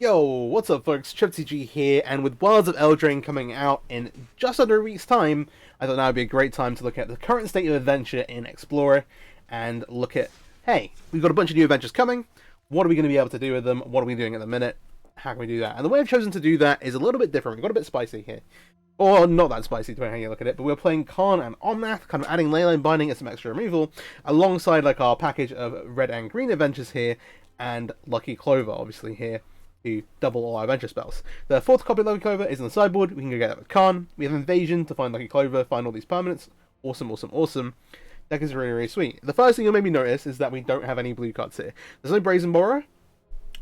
Yo, what's up folks, MTG here, and with Wilds of Eldraine coming out in just under a week's time, I thought now would be a great time to look at the current state of adventure in Explorer, and look at, hey, we've got a bunch of new adventures coming, what are we going to be able to do with them, what are we doing at the minute, how can we do that? And the way I've chosen to do that is a little bit different, we've got a bit spicy here. Or not that spicy, depending on how you look at it, but we're playing Karn and Omnath, kind of adding Leyline Binding and some extra removal, alongside like our package of red and green adventures here, and Lucky Clover, obviously, here to double all our adventure spells. The fourth copy of Lucky Clover is on the sideboard. We can go get that with Karn. We have Invasion to find Lucky Clover, find all these permanents. Awesome, awesome, awesome. Deck is really, really sweet. The first thing you'll maybe notice is that we don't have any blue cards here. There's no Brazen Borrower,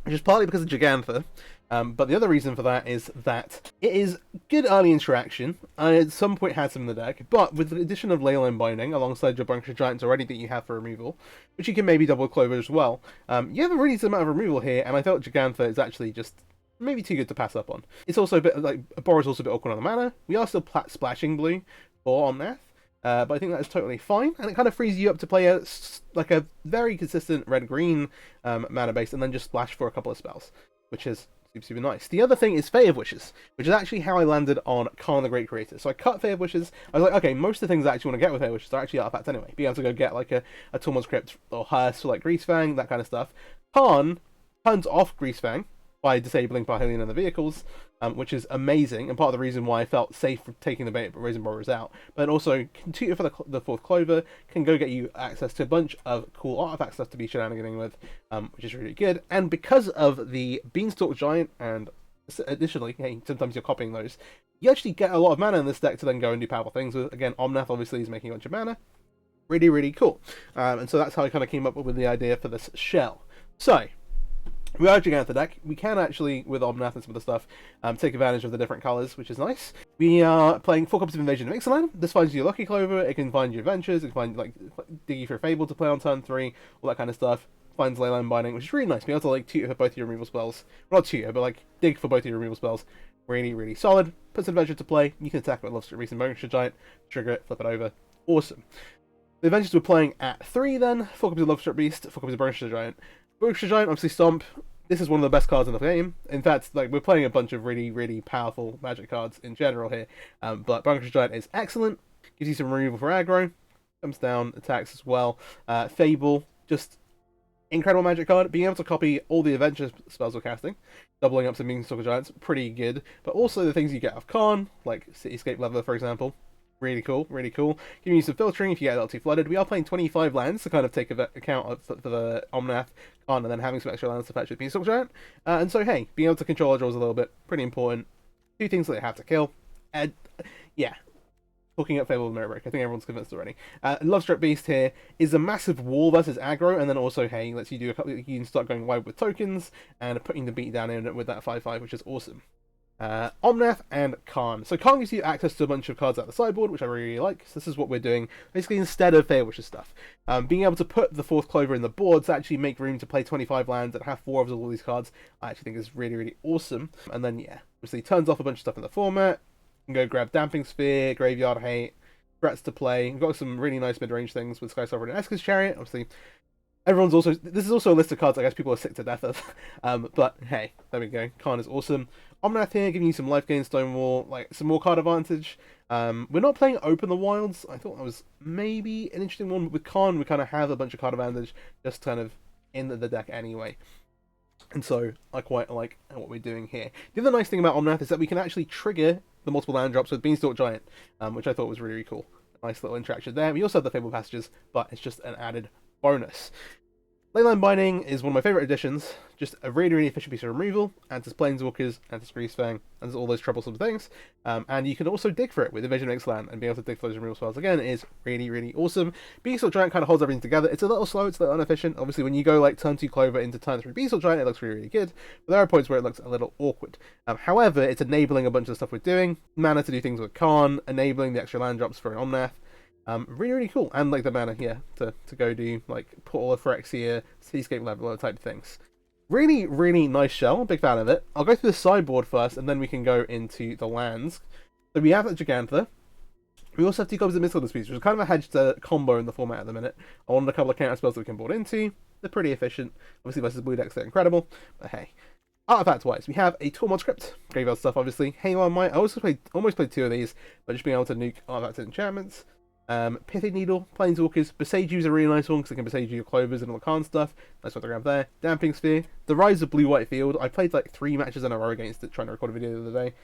which is partly because of Gigantha. But the other reason for that is that it is good early interaction. At some point had some in the deck, but with the addition of Leyline Binding alongside your bunch of giants already that you have for removal, which you can maybe double Clover as well, you have a really decent amount of removal here, and I felt Gigantha is actually just maybe too good to pass up on. It's also a bit like Borrow's also a bit awkward on the mana. We are still splashing blue for Omnath. But I think that is totally fine, and it kind of frees you up to play a very consistent red-green mana base, and then just splash for a couple of spells, which is super nice. The other thing is Fae of Wishes, which is actually how I landed on Karn the Great Creator. So I cut Fae of Wishes. I was like, okay, most of the things I actually want to get with Fae of Wishes are actually artifacts anyway. Being able to go get like a Tormod's Crypt or Hearse for like Greasefang, that kind of stuff. Karn turns off Greasefang by disabling Parhelion and the vehicles, which is amazing, and part of the reason why I felt safe for taking the bait but Brazen Borrowers out. But also, can tutor for the fourth Clover, can go get you access to a bunch of cool artifact stuff to be shenaniganing with, which is really good. And because of the Beanstalk Giant, and additionally, hey, sometimes you're copying those, you actually get a lot of mana in this deck to then go and do powerful things with. Again, Omnath obviously is making a bunch of mana. Really, really cool. And so that's how I kind of came up with the idea for this shell. So, we are Gigantha deck. We can actually, with Omnath and some of the stuff, take advantage of the different colours, which is nice. We are playing 4 copies of Invasion of Ixalan. This finds you Lucky Clover, it can find you Adventures, it can find, like, Diggy for a Fable to play on turn 3, all that kind of stuff. Finds Leyline Binding, which is really nice. Being able to, like, tutor for both your removal spells. Well, not tutor, but, like, dig for both your removal spells. Really, really solid. Puts an adventure to play. You can attack with Love Strip Beast and Bonus Giant, trigger it, flip it over. Awesome. The adventures we're playing at 3 then. 4 copies of Love Strip Beast, 4 copies of Bonus Giant. Bonus Giant, obviously Stomp. This is one of the best cards in the game. In fact, like, we're playing a bunch of really, really powerful Magic cards in general here. But Bunker Giant is excellent. Gives you some removal for aggro. Comes down, attacks as well. Fable, just incredible Magic card. Being able to copy all the adventure spells we're casting. Doubling up some Beanstalk Giants, pretty good. But also the things you get off Karn, like Cityscape Leveler, for example. Really cool, really cool. Giving you some filtering if you get a little too flooded. We are playing 25 lands to kind of take account of for the Omnath, Karn, and then having some extra lands to fetch with Beanstalk Giant. And so, hey, being able to control our draws a little bit, pretty important. 2 things that they have to kill. And, yeah. Hooking up Fable with Mirror Break. I think everyone's convinced already. Love Strip Beast here is a massive wall versus aggro, and then also, hey, lets you do a couple. You can start going wide with tokens and putting the beat down in with that 5/5, which is awesome. Omnath and Karn. So Karn gives you access to a bunch of cards out the sideboard, which I really like. So this is what we're doing, basically instead of Fae Wishes stuff. Being able to put the fourth Clover in the board to actually make room to play 25 lands and have 4 of all these cards, I actually think is really, really awesome. And then, yeah, obviously turns off a bunch of stuff in the format. You can go grab Damping Sphere, Graveyard Hate, threats to play. We've got some really nice mid-range things with Sky Sovereign and Esker's Chariot. Obviously, everyone's also... This is also a list of cards I guess people are sick to death of. But, hey, there we go. Karn is awesome. Omnath here, giving you some life gain, Stonewall, like some more card advantage. We're not playing Open the Wilds. I thought that was maybe an interesting one. But with Karn, we kind of have a bunch of card advantage just kind of in the deck anyway. And so I quite like what we're doing here. The other nice thing about Omnath is that we can actually trigger the multiple land drops with Beanstalk Giant, which I thought was really, really cool. Nice little interaction there. We also have the Fable Passages, but it's just an added bonus. Leyline Binding is one of my favourite additions. Just a really, really efficient piece of removal. Answers Planeswalkers, answers Greasefang, answers all those troublesome things. And you can also dig for it with Invasion of Ixalan, and being able to dig for those removal spells again is really, really awesome. Beanstalk Giant kind of holds everything together. It's a little slow, it's a little inefficient. Obviously, when you go like turn 2 Clover into turn 3 Beanstalk Giant, it looks really, really good. But there are points where it looks a little awkward. However, it's enabling a bunch of stuff we're doing. Mana to do things with Karn, enabling the extra land drops for an Omnath. Really, really cool. And like the mana here to go do like Portal of Phyrexia, Cityscape Leveler type things. Really, really nice shell. Big fan of it. I'll go through the sideboard first, and then we can go into the lands. So we have a Gigantha. We also have 2 copies of Mystical Disputes, which is kind of a hedged combo in the format at the minute. I wanted a couple of counter spells that we can board into. They're pretty efficient. Obviously versus blue decks, they're incredible. But hey. Artifact-wise, we have a Tormod script, graveyard stuff, obviously. Halo on Might, I almost played 2 of these, but just being able to nuke artifacts and enchantments. Pithy Needle, Planeswalkers, Beseju's a really nice one because they can Beseju your Clovers and all the Khan stuff. Nice one to grab there. Damping Sphere, the Rise of Blue-White Field. I played like 3 matches in a row against it, trying to record a video the other day,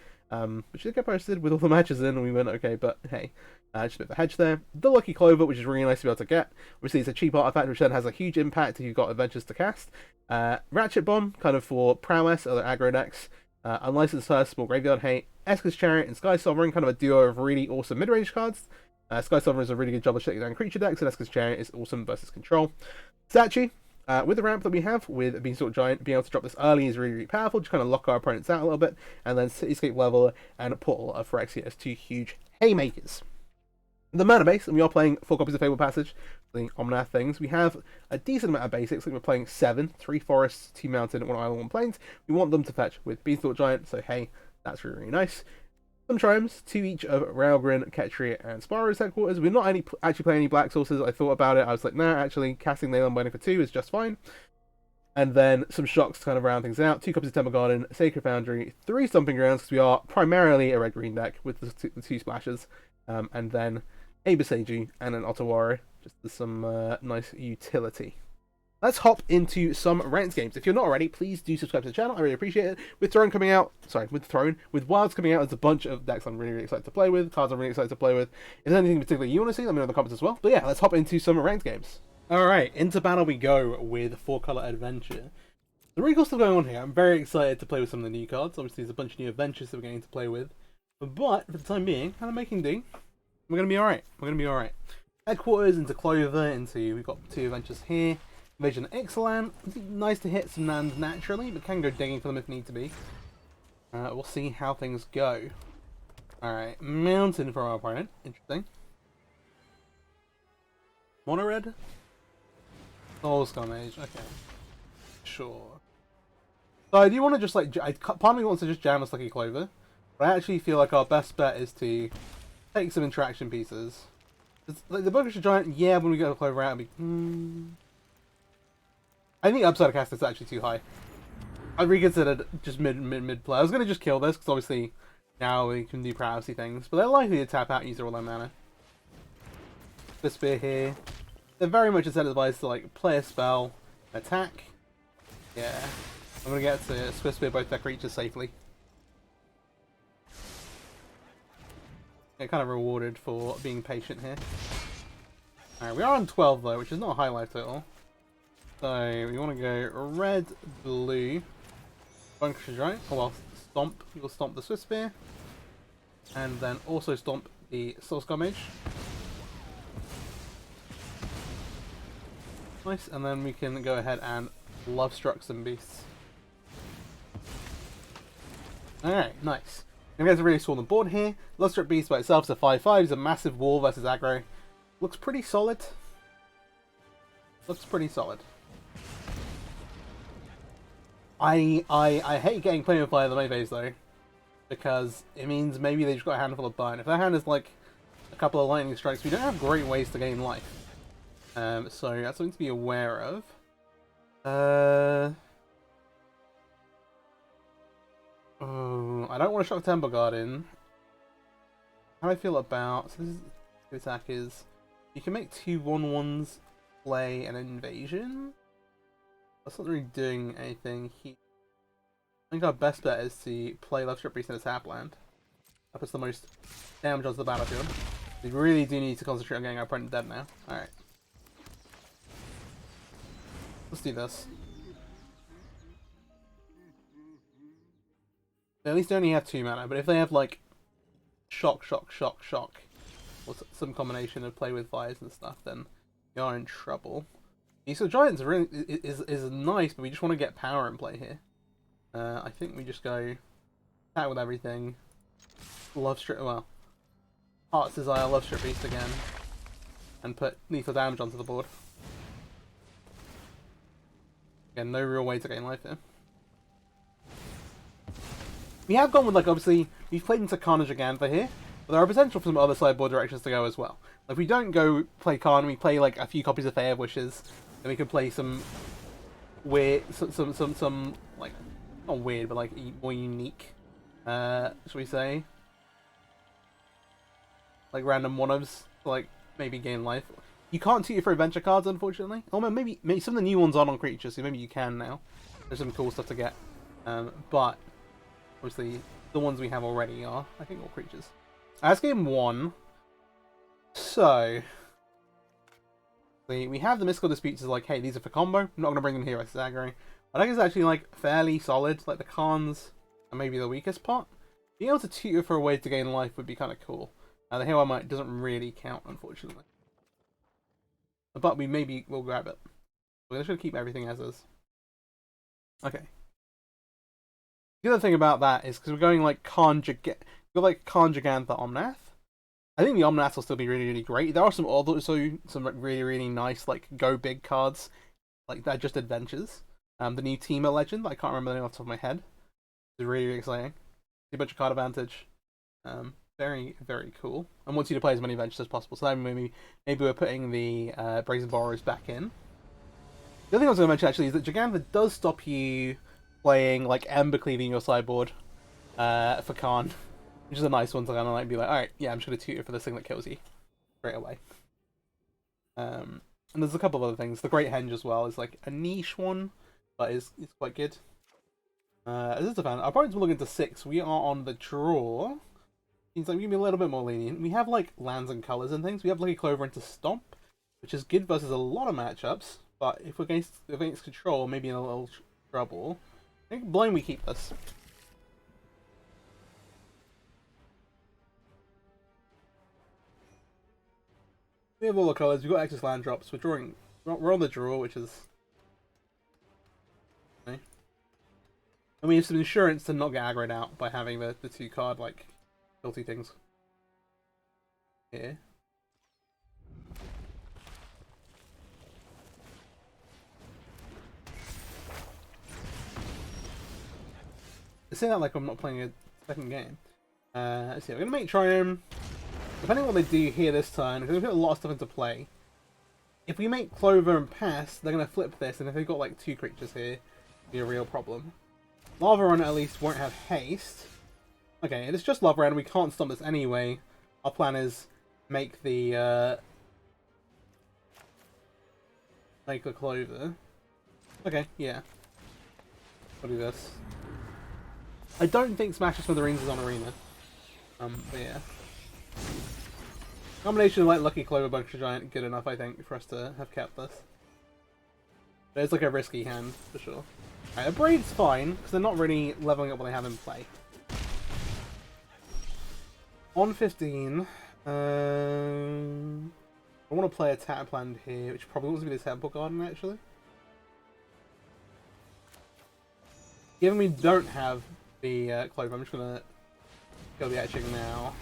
which did get posted with all the matches in, and we went okay, but hey, just a bit of a hedge there. The Lucky Clover, which is really nice to be able to get. Obviously, it's a cheap artifact, which then has a huge impact if you've got adventures to cast. Ratchet Bomb, kind of for prowess, other aggro decks. Unlicensed First, Small Graveyard Hate. Esker's Chariot and Sky Sovereign, kind of a duo of really awesome mid-range cards. Sky Sovereign is a really good job of shutting down creature decks, and Esker's Chariot is awesome versus control. Statue, with the ramp that we have, with Beanstalk Giant, being able to drop this early is really, really powerful, just kind of lock our opponents out a little bit, and then Cityscape Leveler and Portal of Phyrexia as 2 huge haymakers. The mana base, and we are playing 4 copies of Fable Passage, the Omnath things. We have a decent amount of basics, like we're playing 7, 3 forests, 2 mountain, 1 island, 1 plains. We want them to fetch with Beanstalk Giant, so hey, that's really, really nice. Some triumphs, 2 each of Railgrin, Ketria, and Sparrow's headquarters. We're not actually playing any black sources. I thought about it. I was like, nah, actually, casting Leyland Binding for 2 is just fine. And then some shocks to kind of round things out. 2 copies of Temple Garden, Sacred Foundry, 3 Stomping Grounds, because we are primarily a red-green deck with the 2 splashes. And then a Beseju and an Otawara, just for some nice utility. Let's hop into some ranked games. If you're not already, please do subscribe to the channel. I really appreciate it. With Wilds coming out, there's a bunch of decks I'm really, really excited to play with, cards I'm really excited to play with. If there's anything particular you want to see, let me know in the comments as well. But yeah, let's hop into some ranked games. Alright, into battle we go with 4-color Adventure. The really cool stuff going on here. I'm very excited to play with some of the new cards. Obviously, there's a bunch of new adventures that we're getting to play with. But, for the time being, kind of making do. We're going to be alright. Headquarters into Clover, we've got 2 adventures here. Invasion of Ixalan. Nice to hit some lands naturally, but can go digging for them if need to be. We'll see how things go. Alright, Mountain for our opponent. Interesting. Mono red? Soul Scumage, okay. Sure. So I do want to just like, part of me wants to just jam us Lucky Clover, but I actually feel like our best bet is to take some interaction pieces. Like the Bookish Giant, yeah, when we get a Clover out, it'll be... I think upside of cast is actually too high. I reconsidered just mid play. I was gonna just kill this because obviously now we can do privacy things, but they're likely to tap out and use all their mana. The spear here. They're very much incentivized to like play a spell, attack. Yeah, I'm gonna get to Swift Spear both their creatures safely. Get kind of rewarded for being patient here. Alright, we are on 12 though, which is not a high life total. So we want to go red, blue, Bunker Giant. Oh well, stomp. You'll stomp the Swift Spear, and then also stomp the Soul Scumage. Nice, and then we can go ahead and Love Struck some beasts. Alright, nice. And we have to really swarm the board here. Love Struck Beast by itself is a 5/5. It's a massive wall versus aggro. Looks pretty solid. I hate getting played by the Mayfays though, because it means maybe they've just got a handful of burn. If their hand is like a couple of lightning strikes, we don't have great ways to gain life. So that's something to be aware of. Oh, I don't want to shock Temple Garden. How do I feel about... So this attack is... You can make 2 1/1s play an invasion? That's not really doing anything here. I think our best bet is to play Love Strip Beast in a tap land. That puts the most damage onto the battlefield. We really do need to concentrate on getting our opponent dead now. Alright. Let's do this. They at least only have 2 mana, but if they have like shock, or some combination of play with fires and stuff, then we are in trouble. So Giants are really is nice, but we just want to get power in play here. I think we just go attack with everything. Love Strip, well, Heart's Desire, Love Strip Beast again, and put lethal damage onto the board. Again, no real way to gain life here. We have gone with, like, obviously, we've played into Carnage again for here, but there are potential for some other sideboard directions to go as well. Like, if we don't go play Karn, we play, like, a few copies of Fair Wishes, then we could play some weird, some like, not weird, but like more unique, should we say? Like random one-ofs, like maybe gain life. You can't tutor for adventure cards, unfortunately. Oh, maybe some of the new ones aren't on creatures, so maybe you can now. There's some cool stuff to get, but obviously the ones we have already are, I think, all creatures. That's game 1. So we have the Mystical Disputes as like, hey, these are for combo. I'm not going to bring them here as aggro. I think it's actually like fairly solid. Like the Khans are maybe the weakest part. Being able to tutor for a way to gain life would be kind of cool. The Hero Might doesn't really count, unfortunately. But we will grab it. We're just going to keep everything as is. Okay. The other thing about that is because we're going like Khan Gigantha Omnath. I think the Omnath will still be really, really great. There are some also some really, really nice like go big cards, like that just adventures. The new Teamer Legend, I can't remember the name off the top of my head. It's really, really exciting. A bunch of card advantage. Very, very cool. And wants you to play as many adventures as possible. So then maybe we're putting the Brazen Borrowers back in. The other thing I was going to mention actually is that Gigantha does stop you playing like Ember Cleaving your sideboard for Khan, which is a nice one to kind of like be like, alright, yeah, I'm just going to tutor for this thing that kills you straight away. And there's a couple of other things. The Great Henge as well is like a niche one, but is quite good. As is a fan, our opponents will look into 6. We are on the draw. Means like we can be a little bit more lenient. We have like lands and colors and things. We have Lucky Clover into Stomp, which is good versus a lot of matchups. But if we're against control, maybe in a little trouble. I think blind we keep this. We have all the colors. We've got excess land drops. We're drawing. We're on the draw, which is okay. And we have some insurance to not get aggroed out by having the 2 card like guilty things here. It's saying that like I'm not playing a second game. Let's see, I'm going to make Triumph. Depending on what they do here this turn, because we've got a lot of stuff into play. If we make Clover and pass, they're going to flip this, and if they've got like 2 creatures here, it'll be a real problem. Lava Run at least won't have haste. Okay, it's just Lava Run, we can't stop this anyway. Our plan is make the Clover. Okay, yeah. I'll do this. I don't think Smash of Smithereens is on Arena. But yeah. Combination of like Lucky Clover, Bunker Giant, good enough, I think, for us to have kept this. But it's like a risky hand, for sure. Alright, a Braid's fine, because they're not really leveling up what they have in play. On 15, I want to play a Tattoo Land here, which probably wants to be the Temple Garden, actually. Given we don't have the Clover, I'm just going to go the etching now.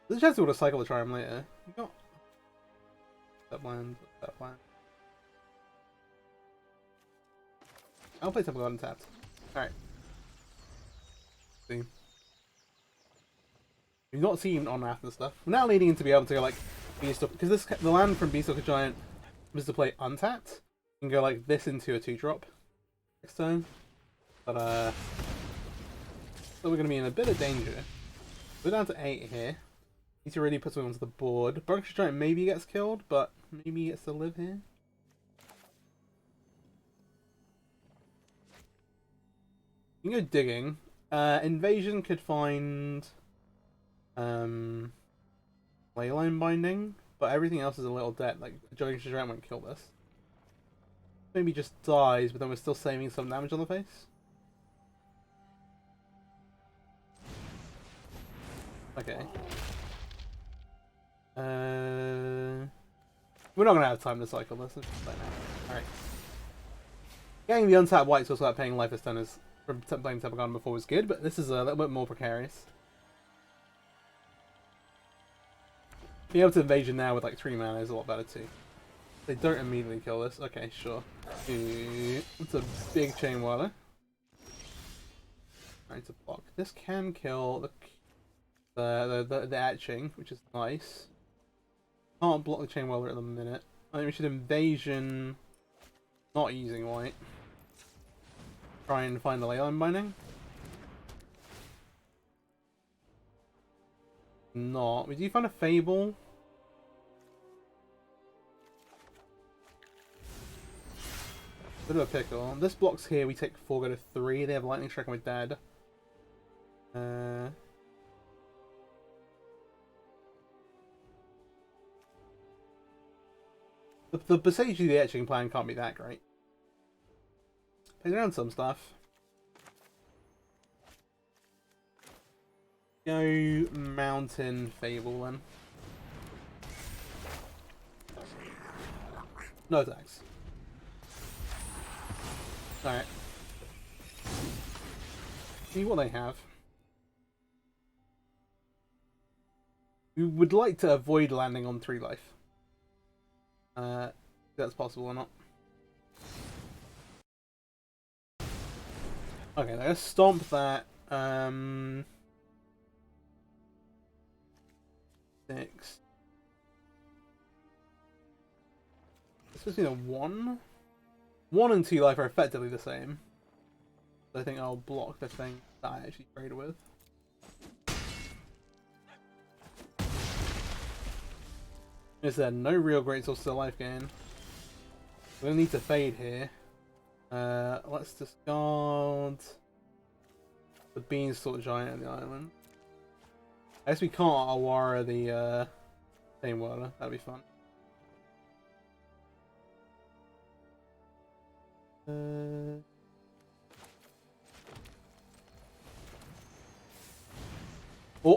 There's a chance we would have cycled the Triumph later. You got that land, that land. I'll play Temple Garden tapped. Alright. See. We've not seen on Wrath and stuff. We're now leading to be able to go like Beast up because the land from Beastalker Giant was to play untapped. You can go like this into a 2-drop next turn. But so we're gonna be in a bit of danger. We're down to 8 here. Need to really put something onto the board. Bunker Giant maybe gets killed, but maybe he gets to live here. You can go digging. Invasion could find Leyline Binding, but everything else is a little dead. Like Bunker Giant won't kill this. Maybe just dies, but then we're still saving some damage on the face. Okay. We're not gonna have time to cycle this. Let's just play now. Alright. Getting the untapped whites also without paying life this turn is from playing Temple Garden before was good, but this is a little bit more precarious. Being able to invasion now with like 3 mana is a lot better too. They don't immediately kill this. Okay, sure. It's a big Chain Whirler. Trying to block. This can kill the etching, which is nice. Can't block the Chain Welder at the minute. I think we should Invasion, not using white. Try and find the Leyline Binding. Not. We do find a Fable. Bit of a pickle. This blocks here, we take 4, go to 3. They have Lightning Strike and we're dead. The Besage the Etching plan can't be that great. Play around some stuff. Go Mountain Fable then. No attacks. Alright. See what they have. We would like to avoid landing on 3 life. If that's possible or not. Okay, let's stomp that. 6. It's supposed to be a 1. 1 and 2 life are effectively the same. So I think I'll block the thing that I actually traded with. Is there no real great source of life gain? We're gonna need to fade here. Let's discard the Beanstalk Giant on the island. I guess we can't Awara the Chain Welder. That'd be fun.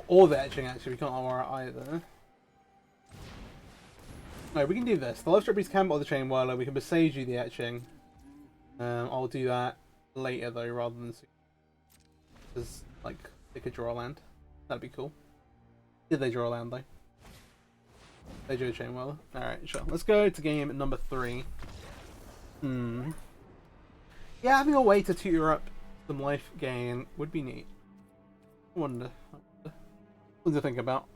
Or the Etching, actually. We can't Awara either. No, we can do this. The Love Strip can bot the Chain Whirler. We can Besage you the Etching. I'll do that later though, rather than soon. Because, like, they could draw a land. That'd be cool. Did they draw a land though? They drew a Chain Whirler. Alright, sure. Let's go to game number 3. Yeah, having a way to tutor up some life gain would be neat. I wonder. Something to think about.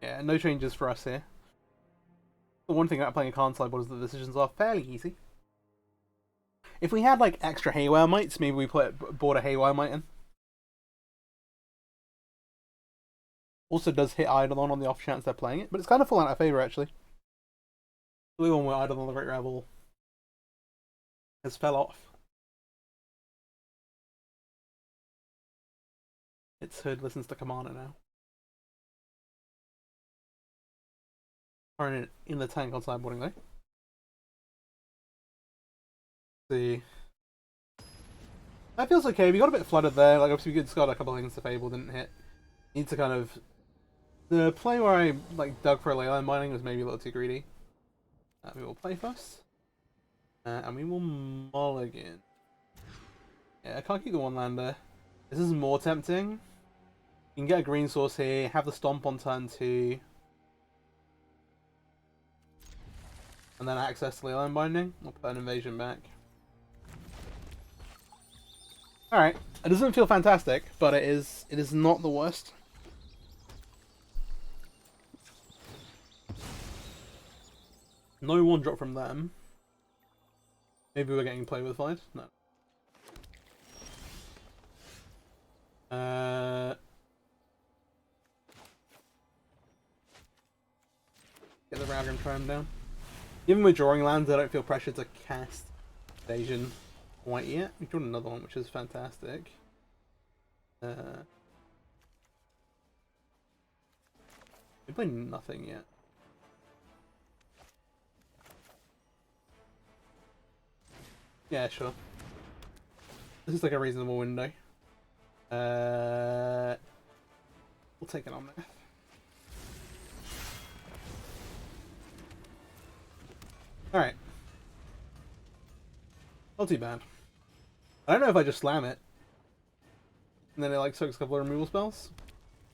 Yeah, no changes for us here. The one thing about playing a card sideboard is that the decisions are fairly easy. If we had like extra Haywire Mites, maybe we bought a Haywire Mite in. Also does hit Eidolon on the off chance they're playing it, but it's kind of fallen out of favour actually. The one where Eidolon the Great Rebel has fell off. Its hood listens to Commander now. Or in the tank on sideboarding though. See. That feels okay. We got a bit flooded there. Like obviously we could discard a couple of things the Fable didn't hit. Need to kind of the play where I like dug for a Leyline Binding was maybe a little too greedy. We will play first. And we will mulligan. Yeah, I can't keep the one lander. This is more tempting. You can get a green source here, have the stomp on turn 2. And then access to Leyline Binding. I'll put an invasion back. Alright. It doesn't feel fantastic, but it is not the worst. No one drop from them. Maybe we're getting play with fight? No. Get the Ralgrim Tram down. Even with drawing lands, I don't feel pressure to cast Invasion White yet. We've drawn another one, which is fantastic. We play nothing yet. Yeah, sure. This is like a reasonable window. We'll take it on there. Alright. Not too bad. I don't know if I just slam it. And then it like soaks a couple of removal spells.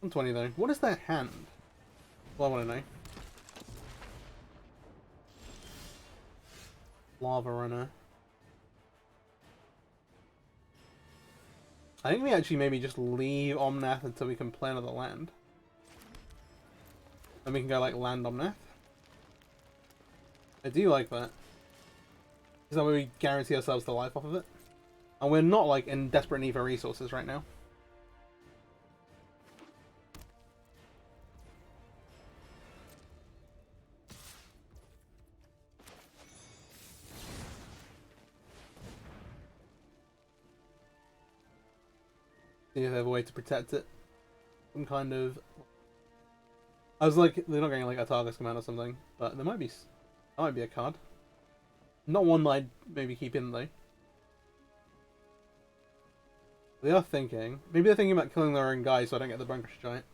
120 though. What is that hand? Well, I want to know. Lava Runner. I think we actually maybe just leave Omnath until we can play another land. Then we can go like land Omnath. I do like that. Is that way we guarantee ourselves the life off of it? And we're not, like, in desperate need for resources right now. See if they have a way to protect it. Some kind of... I was like, they're not getting like a target command or something, but there might be... That might be a card. Not one that I'd maybe keep in though. They are thinking... Maybe they're thinking about killing their own guys so I don't get the Bunker Giant.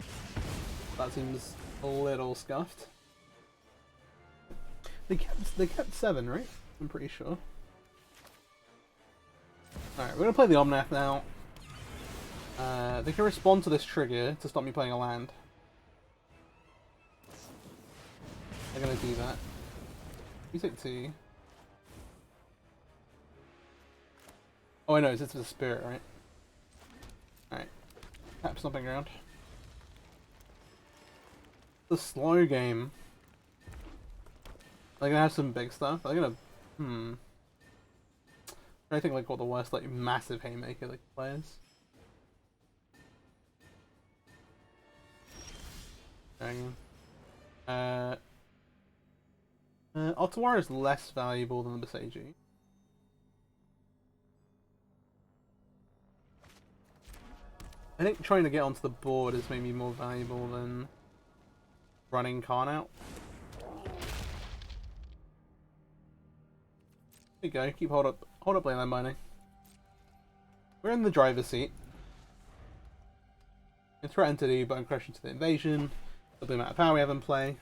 That seems a little scuffed. They kept 7, right? I'm pretty sure. Alright, we're gonna play the Omnath now. They can respond to this trigger to stop me playing a land. They're gonna do that. You take 2. Oh, I know, it's the spirit, right? Alright. Tap something around. The slow game. They're gonna have some big stuff. They're gonna. I think like what the worst like massive haymaker like players. Dragon. Ottawa is less valuable than the Beseiji. I think trying to get onto the board is maybe more valuable than running Karn out. There you go, keep hold up Leyland Binding. We're in the driver's seat. A threat entity, but I'm crashing to the invasion. The amount of power we have in play.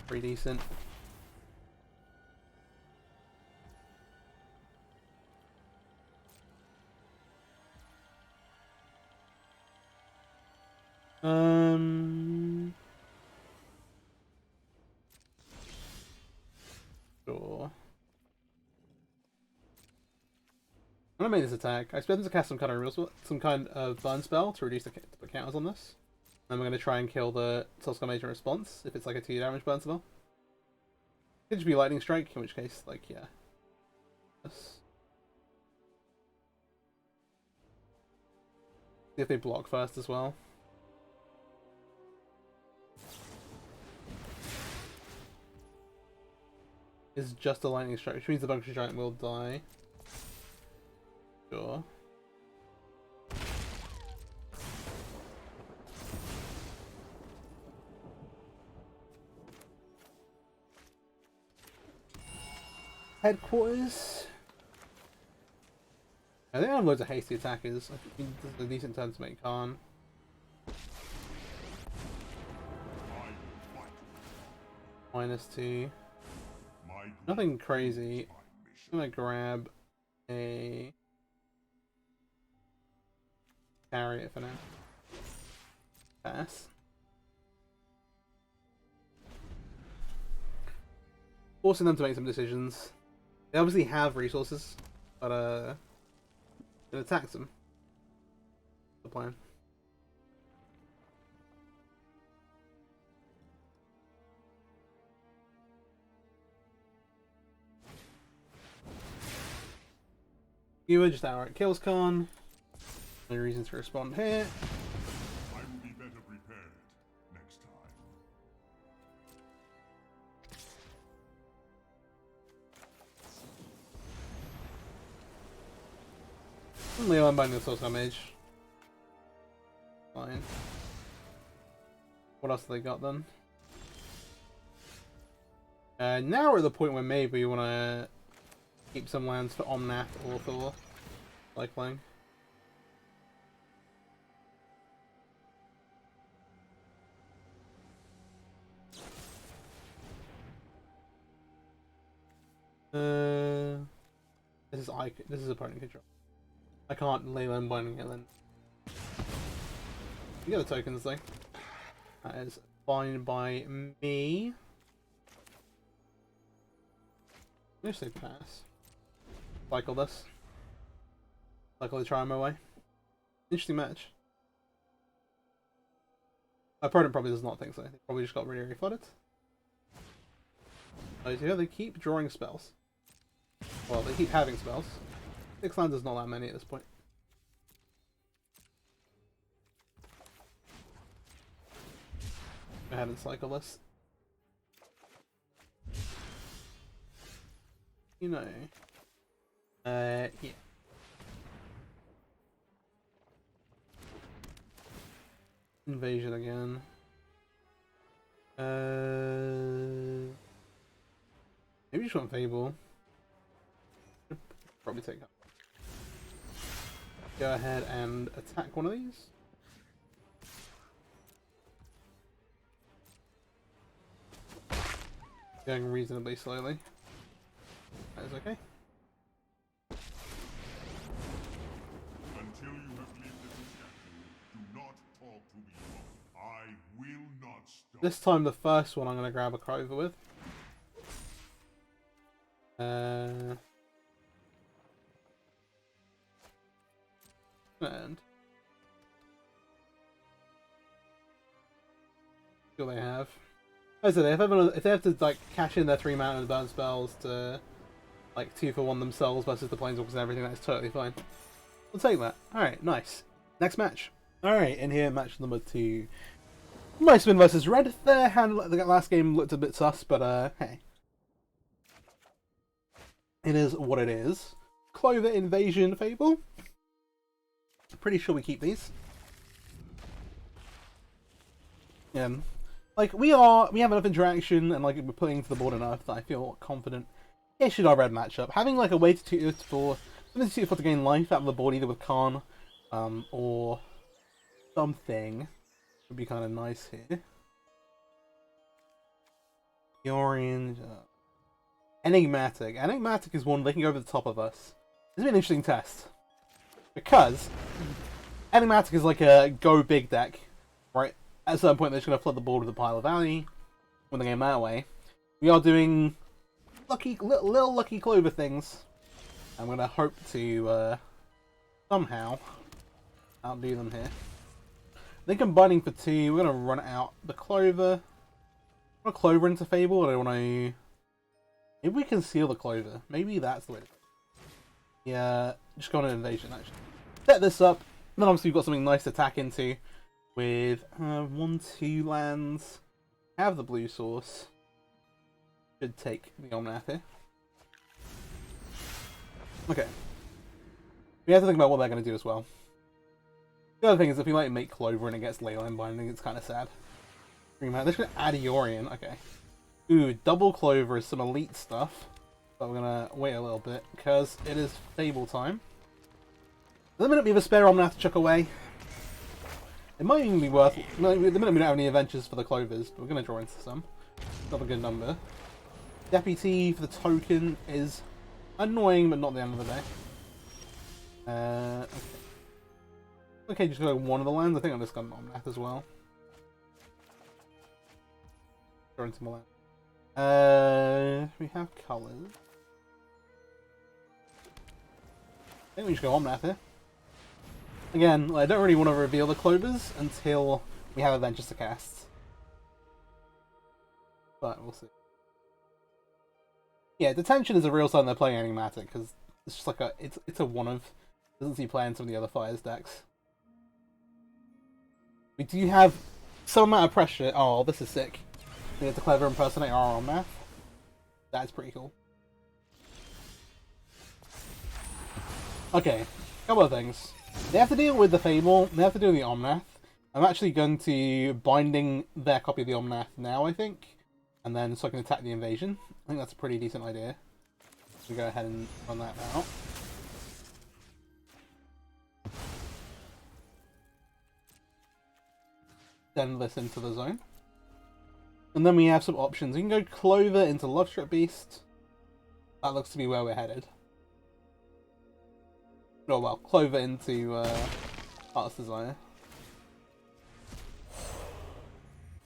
Pretty decent. Sure. When I made this attack, I expect them to cast some kind of burn spell to reduce the counters on this. And we're going to try and kill the Soulscar Major response if it's like a 2 damage burn spell. It could just be Lightning Strike, in which case, like, yeah. Yes. See if they block first as well. Is just a Lightning Strike, which means the Bunker Giant will die. Sure. Headquarters. I think I have loads of hasty attackers. I think this is a decent turn to make Karn. -2. Nothing crazy. I'm gonna grab a Chariot for now. Pass. Forcing them to make some decisions. They obviously have resources, but it attacks them. The plan. Viewer just outright kills Karn. No reason to respond here. I will be better prepared next time. Only I'm buying the Soulscar Mage. Fine. What else have they got then? Now we're at the point where maybe we want to keep some lands for Omnath or for Cycling. This is opponent control. I can't lay them binding it then. You get the tokens though. That is fine by me. Let's say pass. Cycle this. Cycle the try my way. Interesting match. My opponent probably does not think so. They probably just got really flooded. Oh, yeah, they keep drawing spells. Well, they keep having spells. 6 lands is not that many at this point. Go ahead and cycle this. You know. Yeah. Invasion again. Maybe just want Fable. Should probably take that. Go ahead and attack one of these. Going reasonably slowly. That is okay. Until you have lived as a champion, do not talk to me long. I will not stop. This time the first one I'm going to grab a Clover with. And what do they have? As I said, if they have to like cash in their 3 mana and burn spells to like 2 for 1 themselves versus the planeswalkers and everything, that's totally fine. We'll take that. Alright, nice. Next match. Alright, in here, match number 2. Moistman versus Red. Their hand the last game looked a bit sus, but hey. It is what it is. Clover Invasion Fable. Pretty sure we keep these. Yeah. Like, we have enough interaction and like we're putting into the board enough that I feel confident it should our red matchup. Having like a way for to gain life out of the board either with Khan or something would be kind of nice here. The orange Enigmatic. Enigmatic is one they can go over the top of us. This will be an interesting test. Because Enigmatic is like a go big deck, right? At a certain point, they're just going to flood the board with a pile of value. Win the game that way. We are doing little lucky Clover things. I'm going to hope to somehow outdo them here. They're combining for 2. We're going to run out the Clover. I want to Clover into Fable, or I want to... Maybe we can seal the Clover. Maybe that's the way to go. Yeah, just go on an Invasion, actually. Set this up. Then obviously we've got something nice to attack into. With 1-2 lands. Have the blue source. Should take the Omnath here. Okay. We have to think about what they're going to do as well. The other thing is if we like make Clover and it gets Leyline Binding, it's kind of sad. They're just going to add Yorion. Okay. Ooh, double Clover is some elite stuff. But we're going to wait a little bit because it is Fable time. At the minute we have a spare Omnath to chuck away. It might even be worth it. The minute we don't have any adventures for the Clovers, but we're going to draw into some. Not a good number. Deputy for the token is annoying, but not the end of the day. Okay. Okay, just go one of the lands. I think I've just got an Omnath as well. Draw into my land. We have colours. I think we should go Omnath here. Again, I don't really want to reveal the Clovers until we have adventures to cast. But we'll see. Yeah, Detention is a real sign they're playing Enigmatic, because it's just like it's a one of. Doesn't see play in some of the other Fires decks. We do have some amount of pressure. Oh, this is sick. We get to Clever Impersonate our Omnath. That's pretty cool. Okay, couple of things. They have to deal with the Fable, they have to deal with the Omnath. I'm actually going to binding their copy of the Omnath now, I think. And then so I can attack the Invasion. I think that's a pretty decent idea. We go ahead and run that now. Send this into the zone. And then we have some options. We can go Clover into Lovestrip Beast. That looks to be where we're headed. Oh well, Clover into Heart's Desire.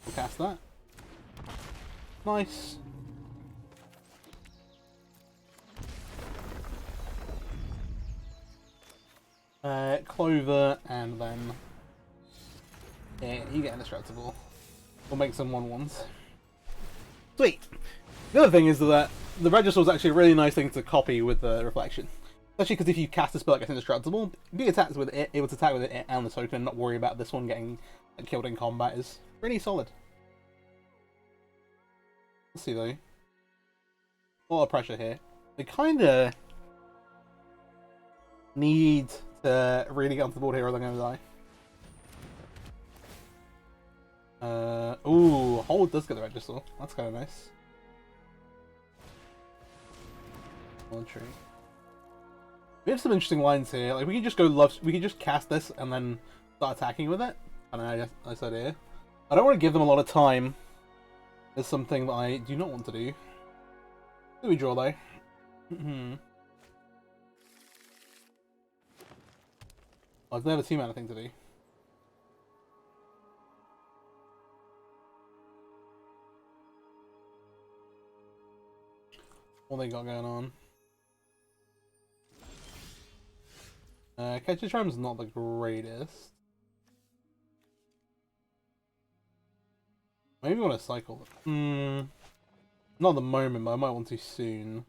We'll cast that. Nice. Clover, and then... Yeah, you get indestructible. We'll make some 1/1s. Sweet! The other thing is that the Regisaur is actually a really nice thing to copy with the Reflection. Especially because if you cast a spell like it's indestructible, be attacked with it, able to attack with it and the token and not worry about this one getting killed in combat is pretty solid. Let's see though. A lot of pressure here. They kinda need to really get onto the board here or they're gonna die. Ooh, Hold does get the Regisaur. That's kinda nice. Tree. We have some interesting lines here. Like we can just we can just cast this and then start attacking with it. I don't know, nice idea. I don't want to give them a lot of time. It's something that I do not want to do. Do we draw though? I've never seen anything to do. What they got going on? Catcher Charm's not the greatest. Maybe want to cycle. Not at the moment, but I might want to soon.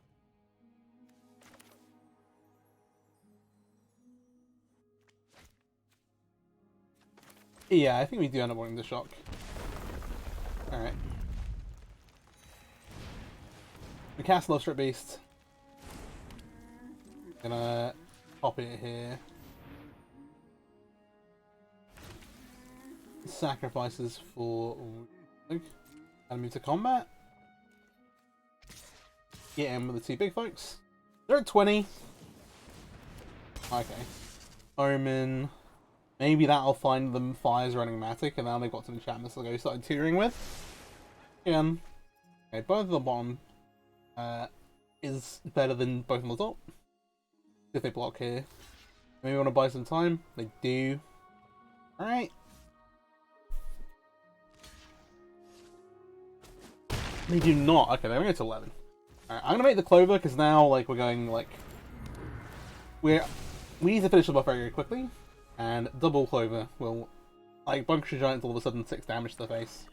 Yeah, I think we do end up wanting the shock. Alright. We cast Love Strip Beast. Gonna pop it here. Sacrifices for and move to combat. Get in with the two big folks. They're at 20. Okay. Omen. Maybe that'll find them Fires running Matic, and now they've got some enchantments to go start tearing with. Again. Okay, both of the bottom is better than both on the top. If they block here. Maybe want to buy some time. They do. Alright. They do not. Okay, they're going to 11. Alright, I'm going to make the Clover, because now, like, we're going, like... We need to finish the buff very quickly. And double Clover will... Like, Bunker Giants all of a sudden 6 damage to the face.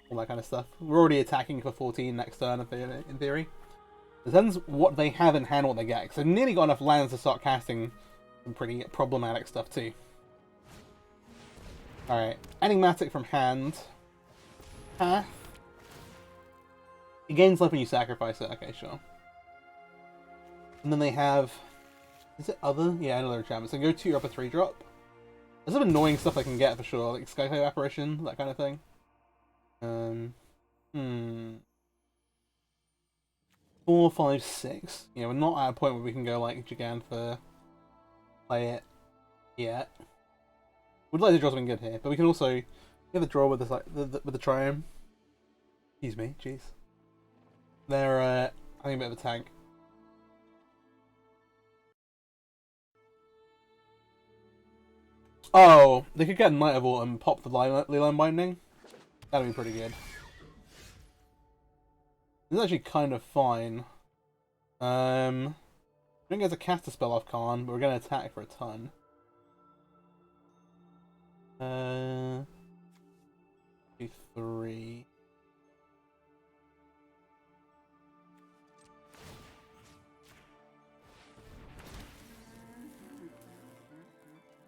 All that kind of stuff. We're already attacking for 14 next turn, in theory. Depends what they have in hand, what they get. Because they've nearly got enough lands to start casting some pretty problematic stuff, too. Alright, Enigmatic from hand. Path. It gains life when you sacrifice it. Okay, sure. And then they have... Is it other? Yeah, another enchantment. So go 2 up a 3-drop. There's some annoying stuff I can get for sure, like Skyclave Apparition, that kind of thing. 4, 5, 6. Yeah, we're not at a point where we can go like Gigantha, play it yet. Would like to draw something good here, but we can also get the draw with this, like with the Triumph. Excuse me, jeez. They're having a bit of a tank. Oh, they could get Night of Autumn and pop the Leyline Binding. That'd be pretty good. This is actually kind of fine. We don't get to cast a spell off Khan, but we're going to attack for a ton. 3.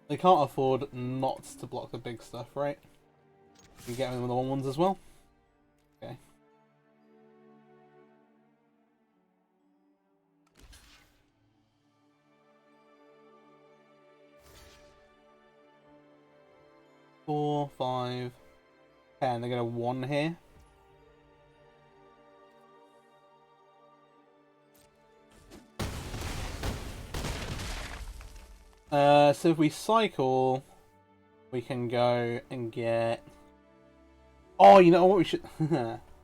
They can't afford not to block the big stuff, right? You get them with the 1/1s as well. Okay. Four, 5, 10. They're gonna 1 here. So if we cycle, we can go and get... Oh, you know what we should...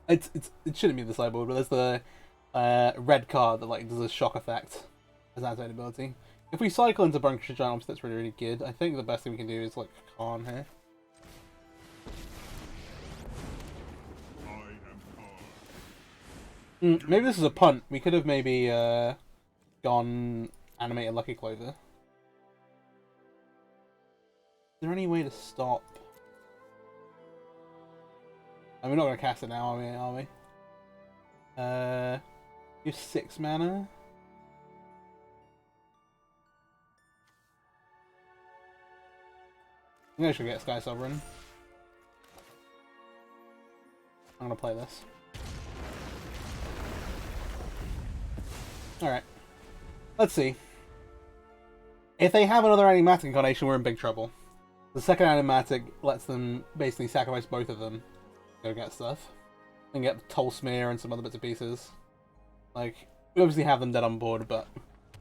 it shouldn't be the sideboard, but there's the red card that like does a shock effect as an activated ability. If we cycle into Bunker Giant, obviously that's really, really good. I think the best thing we can do is like Khan here. Maybe this is a punt. We could have maybe gone animated Lucky Clover. Is there any way to stop? And we're not going to cast it now, are we? You have 6 mana. I think I should get Sky Sovereign. I'm gonna play this. Alright. Let's see. If they have another Animatic Incarnation, we're in big trouble. The second Animatic lets them basically sacrifice both of them to go get stuff. And get Toll Smear and some other bits and pieces. Like, we obviously have them dead on board, but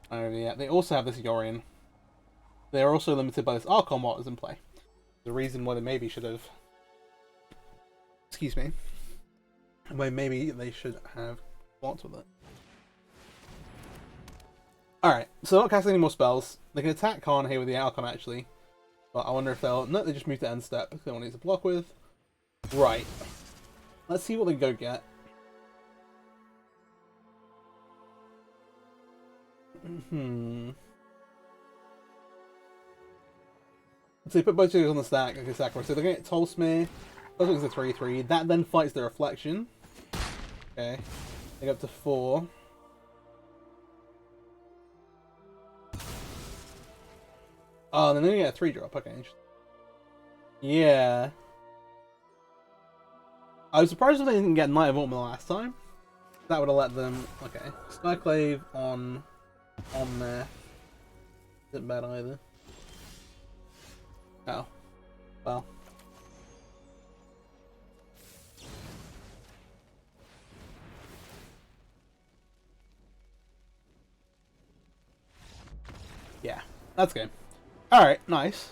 I don't know yet. They also have this Yorion. They are also limited by this Archon what is in play. The reason why they maybe should have... Excuse me. Why maybe they should have walked with it. Alright, so not casting any more spells. They can attack Khan here with the Archon actually. But I wonder if they'll... No, they just move to end step. They don't need to block with. Right. Let's see what they go get. So they put both of on the stack, okay, sacrifice. So they're going to get Toll Smear. That's a 3/3. That then fights the Reflection. Okay. They go up to 4. Oh, then they get a 3-drop. Okay, interesting. Yeah. I was surprised if they didn't get Knight of Autumn the last time. That would have let them... Okay. Skyclave on there. Isn't bad either. Oh. Well. Yeah. That's good. Alright, nice.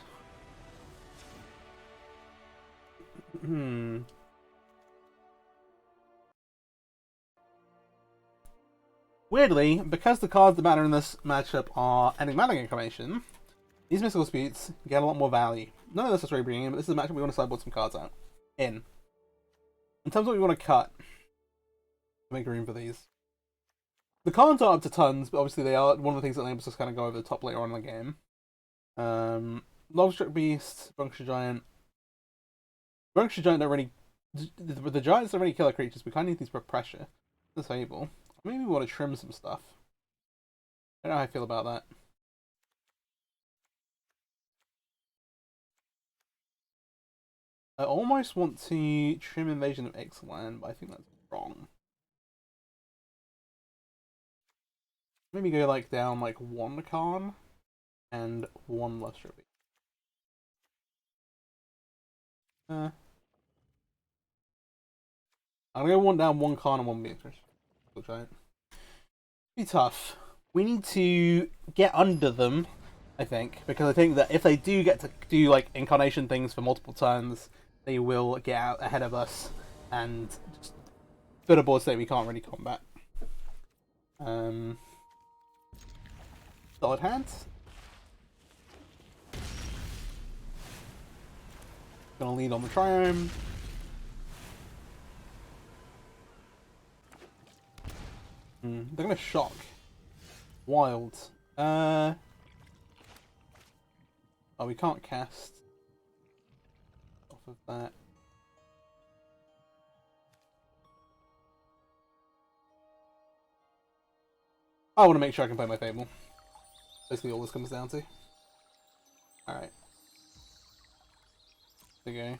Weirdly, because the cards that matter in this matchup are Enigmatic Incarnation, these mystical speeds get a lot more value. None of this is really bringing in, but this is a matchup we want to sideboard some cards out. In terms of what we want to cut, make room for these. The cards are up to tons, but obviously they are one of the things that enables us to kind of go over the top later on in the game. Logstruck Beast, Puncture Giant. Puncture Giant don't really... The Giants don't really kill our creatures, we kind of need these for pressure. Disable. Maybe we want to trim some stuff. I don't know how I feel about that. I almost want to trim Invasion of Ixalan, but I think that's wrong. Maybe go like down like 1 Khan and 1 Logstruck Beast. I'm gonna go down 1 Khan and 1 Beatrice. Giant. Be tough. We need to get under them, I think, because I think that if they do get to do like incarnation things for multiple turns, they will get out ahead of us and just put a board state we can't really combat. Solid hands. Gonna lead on the Triome. They're gonna shock. Wild. Oh, we can't cast off of that. I want to make sure I can play my Fable. Basically all this comes down to. Alright. There you go.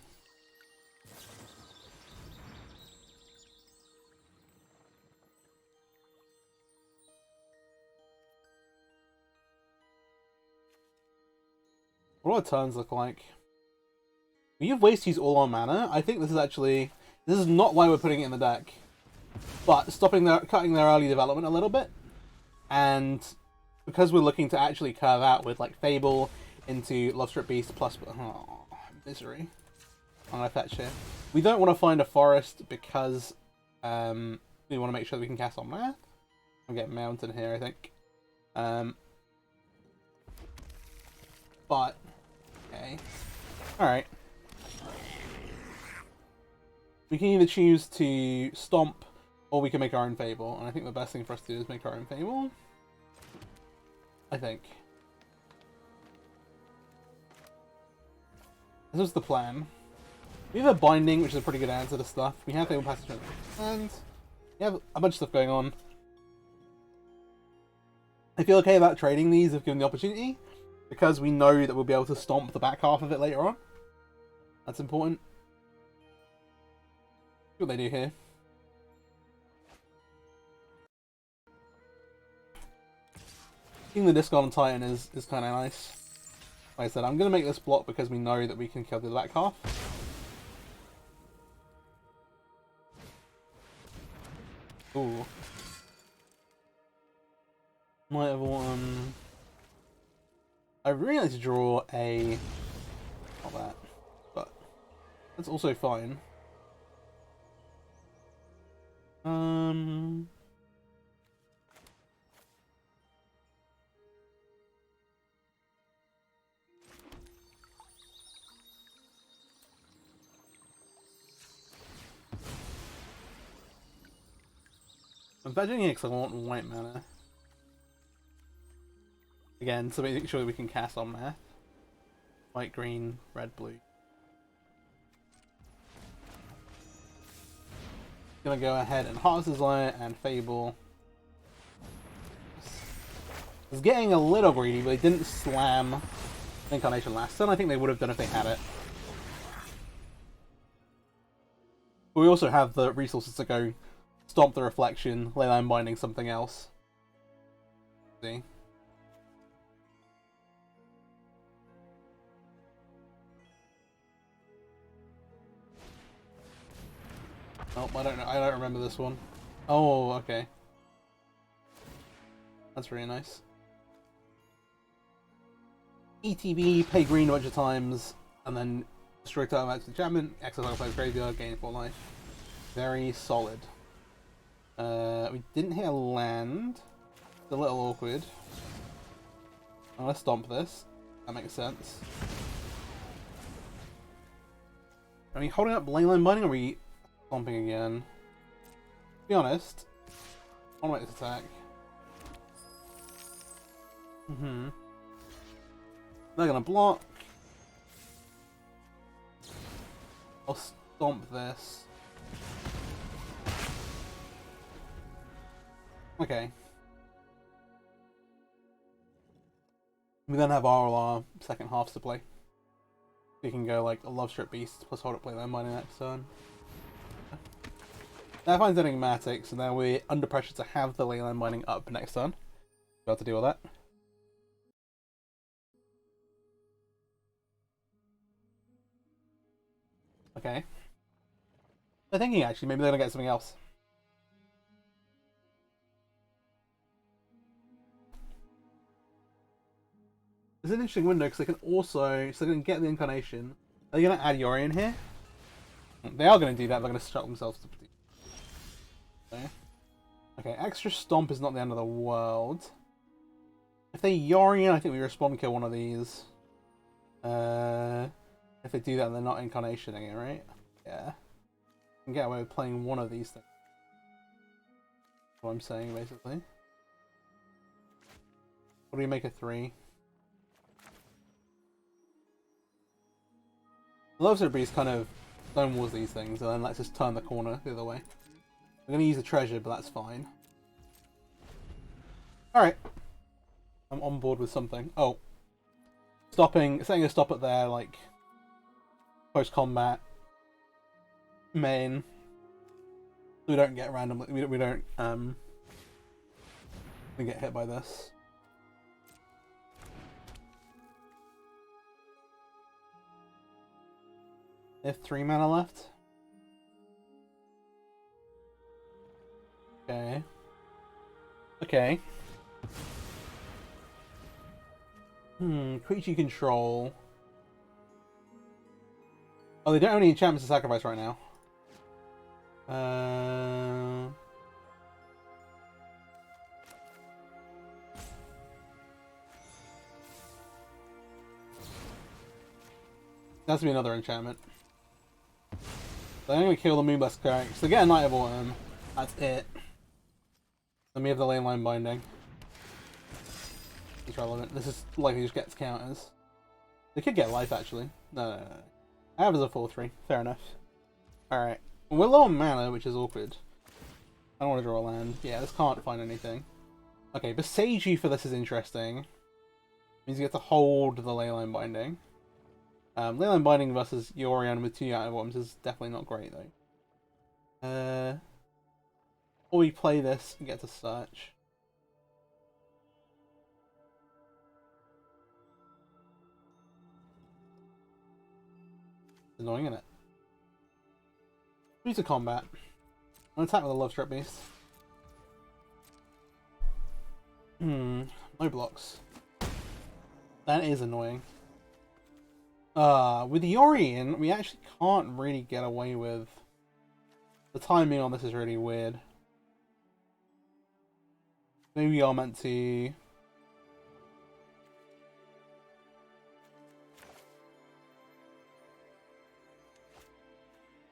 What do our turns look like? We have ways to use all our mana. I think this is actually... This is not why we're putting it in the deck. But cutting their early development a little bit. And because we're looking to actually curve out with like Fable into Lovestrip Beast plus... Oh, misery. I'm going to fetch here. We don't want to find a forest because we want to make sure that we can cast on Math. I'll get Mountain here, I think. But... Okay. Alright. We can either choose to stomp, or we can make our own Fable. And I think the best thing for us to do is make our own Fable. I think. This was the plan. We have a Binding, which is a pretty good answer to stuff. We have Fable Passage and We have a bunch of stuff going on. I feel okay about trading these if given the opportunity, because we know that we'll be able to stomp the back half of it later on. That's important. See what they do here. Seeing the discard on Titan is kind of nice. Like I said, I'm going to make this block because we know that we can kill the back half. Ooh. Might have won. I really like to draw a. Not that. But. That's also fine. I'm budgeting it because I want white mana. Again, so make sure we can cast on math. White, green, red, blue. Gonna go ahead and Heart's Desire and Fable. It's getting a little greedy, but they didn't slam Incarnation last turn. I think they would have done if they had it. But we also have the resources to go Stomp the Reflection, Leyline Binding something else. See? Oh, I don't know. I don't remember this one. Oh, okay. That's really nice. ETB, pay green a bunch of times, and then destroy total max enchantment, exile player's graveyard, gain 4 life. Very solid. We didn't hit a land. It's a little awkward. I'm gonna stomp this. That makes sense. Are we holding up Leyline Binding or are we stomping again? To be honest, I want to make this attack. They're gonna block. I'll stomp this. Okay. We then have our second halves to play. We can go like a Love Strip Beast plus hold up play Leyline Binding next turn. That finds enigmatic, so now we're under pressure to have the Leyline Binding up next turn. We'll have to deal with that. Okay. They're thinking actually, maybe they're gonna get something else. It's an interesting window because they can also, so they can get the Incarnation. Are they going to add Yori in here? They are going to do that, they're going to shut themselves to produce. Okay. Okay, extra Stomp is not the end of the world. If they Yori in, I think we respond kill one of these. If they do that, they're not Incarnationing it, right? Yeah. Can get away with playing one of these things. That's what I'm saying, basically. What do you make a 3? Love Strip Beast kind of stonewalls these things, and then lets us turn the corner the other way. I'm going to use a treasure, but that's fine. Alright. I'm on board with something. Oh. Stopping, setting a stop at their, like, post-combat main. So we don't get randomly, we don't get hit by this. They have 3 mana left. Okay. Okay. Creature control. Oh, they don't have any enchantments to sacrifice right now. That has to be another enchantment. So I'm going to kill the Moonblast Cleric. So get a Knight of Autumn. That's it. Then we have the Leyline Binding. It's relevant. This is likely just gets counters. They could get life actually. No. I have as a 4-3. Fair enough. Alright. We're low on mana, which is awkward. I don't want to draw a land. Yeah, this can't find anything. Okay, Beseiji for this is interesting. Means you get to hold the Leyline Binding. Leyline Binding versus Yorion with 2 Out Worms is definitely not great though. Or we play this and get to search. It's annoying, isn't it? Use a combat. I'm gonna attack with a Love Strip Beast. No blocks. That is annoying. With Yorion, we actually can't really get away with... The timing on this is really weird. Maybe we are meant to...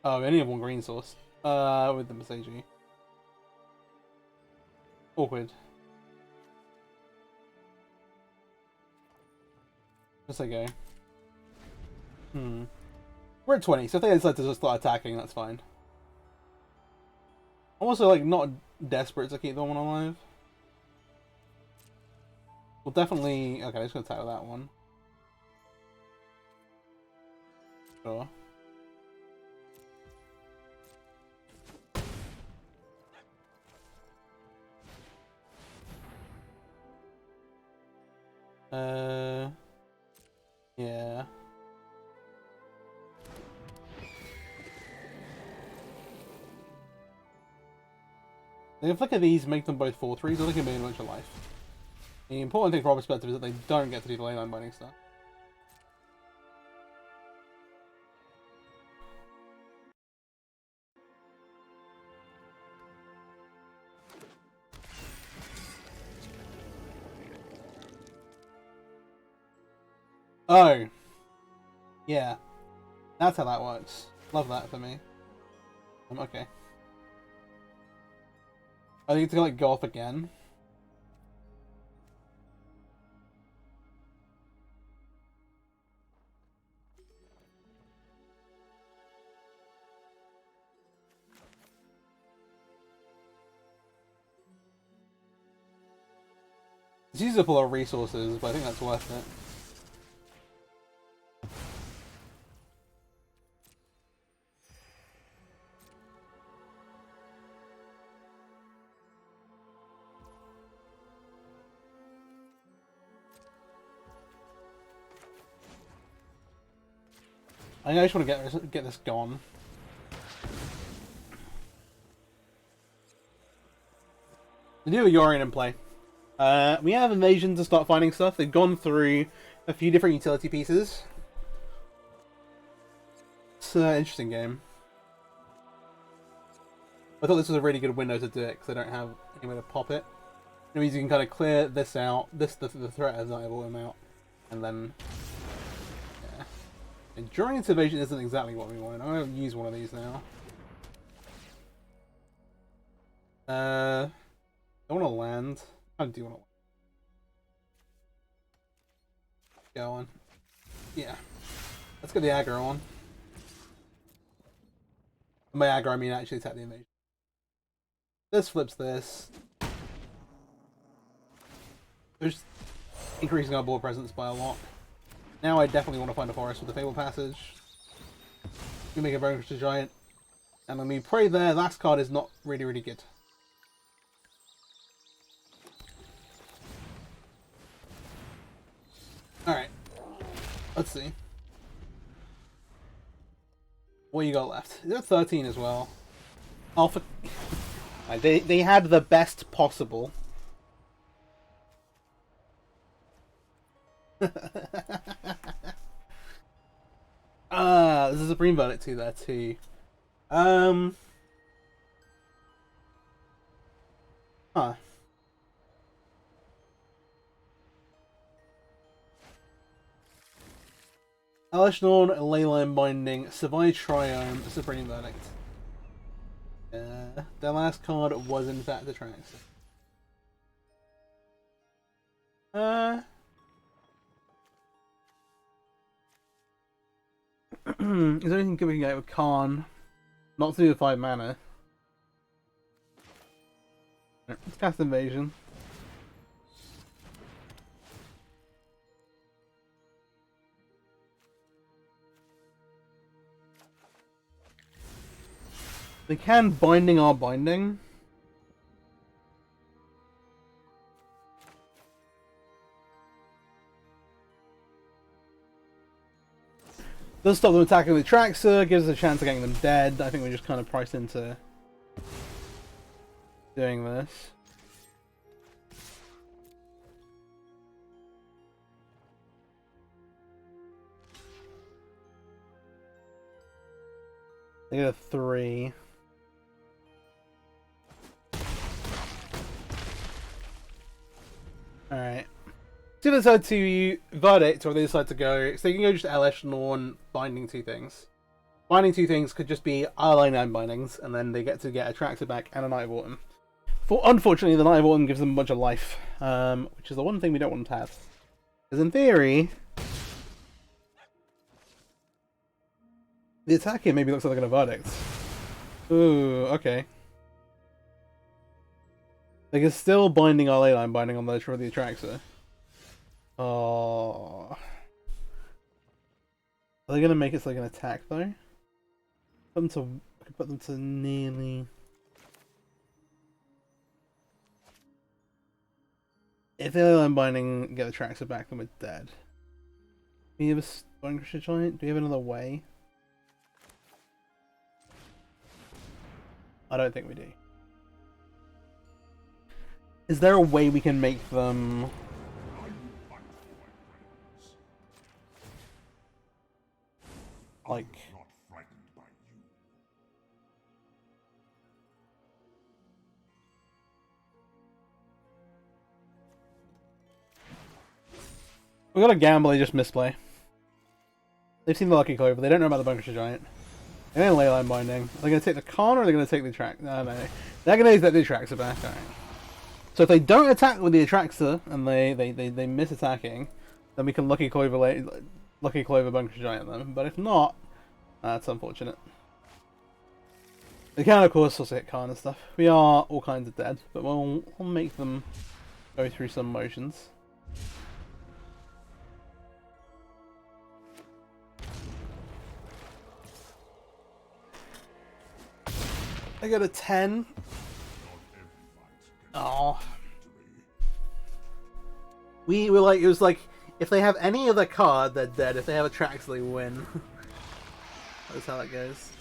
Oh, we only have 1 green source. With the Beseiji. Awkward. Just okay. We're at 20, so if they decide to just start attacking, that's fine. I'm also, like, not desperate to keep the one alive. We'll definitely... Okay, let's go attack with that one. Sure. Yeah. The flick of these make them both 4/3s, or they can be in a bunch of life. The important thing from our perspective is that they don't get to do the Leyline Binding stuff. Oh. Yeah. That's how that works. Love that for me. Okay. I need to, like, go off again. It's easy to pull out resources, but I think that's worth it. I just want to get this gone. We do have a Yorion in play. We have Invasion to start finding stuff. They've gone through a few different utility pieces. It's an interesting game. I thought this was a really good window to do it because I don't have anywhere to pop it. It means you can kind of clear this out. The threat has not able him out, and then yeah. Enduring Invasion isn't exactly what we wanted. I'm going to use one of these now. I want to land. I do want to. Go on. Yeah. Let's get the aggro on. By aggro, I mean actually attack the invasion. This flips this. There's increasing our board presence by a lot. Now I definitely want to find a forest with the Fable Passage. We make a Bone Crusher Giant. And when we pray there, last card is not really good. Alright. Let's see. What you got left? Is that 13 as well? Alpha. They had the best possible. There's a Supreme Verdict 2 there too. Huh. Alishnorn, Leyline Binding, Savai Triome, Supreme Verdict. Their last card was in fact the Trance. Is there anything good we can get with Khan? Not to do with 5 mana. Let's cast Invasion. They can Binding our Binding. Does stop them attacking with Traxxas, gives us a chance of getting them dead. I think we're just kind of priced into doing this. They get a 3. Alright. So they decide to verdict, or they decide to go. So you can go just LS Norn binding 2 things. Binding 2 things could just be ally 9 bindings, and then they get to get a Traxxas back and a Night of Autumn. Unfortunately, the Night of Autumn gives them a bunch of life, which is the one thing we don't want them to have. Because in theory, the attack here maybe looks like they're going to verdict. Ooh, okay. They can still binding our ley line binding on the Atraxa. Oh. Are they going to make it so they can attack though? Put them to nearly. If the ley line binding get the Atraxa back, then we're dead. Do we have a Stone Crusher Giant? Do we have another way? I don't think we do. Is there a way we can make them... like... We got a gamble, they just misplay. They've seen the Lucky Clover, they don't know about the Bunkersha Giant. They don't Leyline Binding. Are they going to take the con or are they going to take the track? No. They're going to use that the Atraxa back. Alright. So if they don't attack with the Atraxa and they miss attacking, then we can Lucky Clover Bunkersha Giant them. But if not, that's unfortunate. They can of course also hit Khan and stuff. We are all kinds of dead, but we'll make them go through some motions. I got a 10. Oh. We were like, it was like, if they have any other card, they're dead. If they have a Trax, they win. That's how that goes.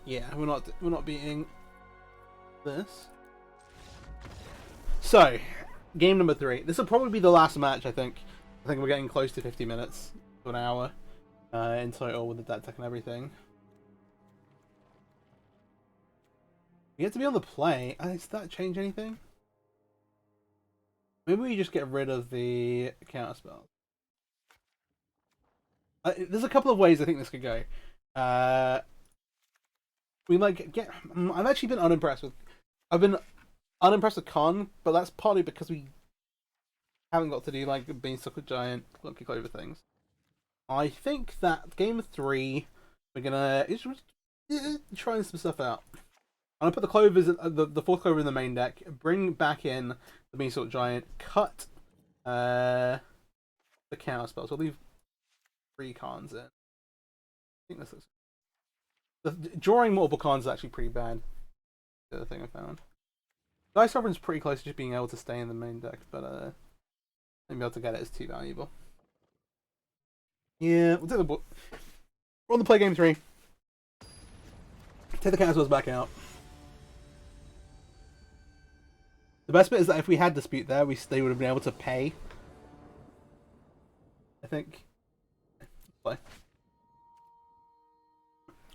Yeah, we're not beating this. So, game number 3. This will probably be the last match, I think. I think we're getting close to 50 minutes to an hour in total with the deck tech and everything. We get to be on the play. Does that change anything? Maybe we just get rid of the counter spells. There's a couple of ways I think this could go. We might get. I've actually been unimpressed with. I've been unimpressed with Con, but that's partly because we haven't got to do like Beanstalk with Giant, Lucky Clover things. I think that game 3, we're gonna try some stuff out. I'm gonna put the clovers, the 4th clover in the main deck. Bring back in the Beanstalk Giant. Cut the counter spells. We'll leave 3 cons in. I think this looks. Drawing multiple cons is actually pretty bad. The other thing I found. Dice Sovereign's pretty close to just being able to stay in the main deck, but maybe able to get it is too valuable. Yeah, we'll take the book. We're on the play game 3. Take the counter spells back out. The best bit is that if we had Dispute there, they would have been able to pay. I think. Play.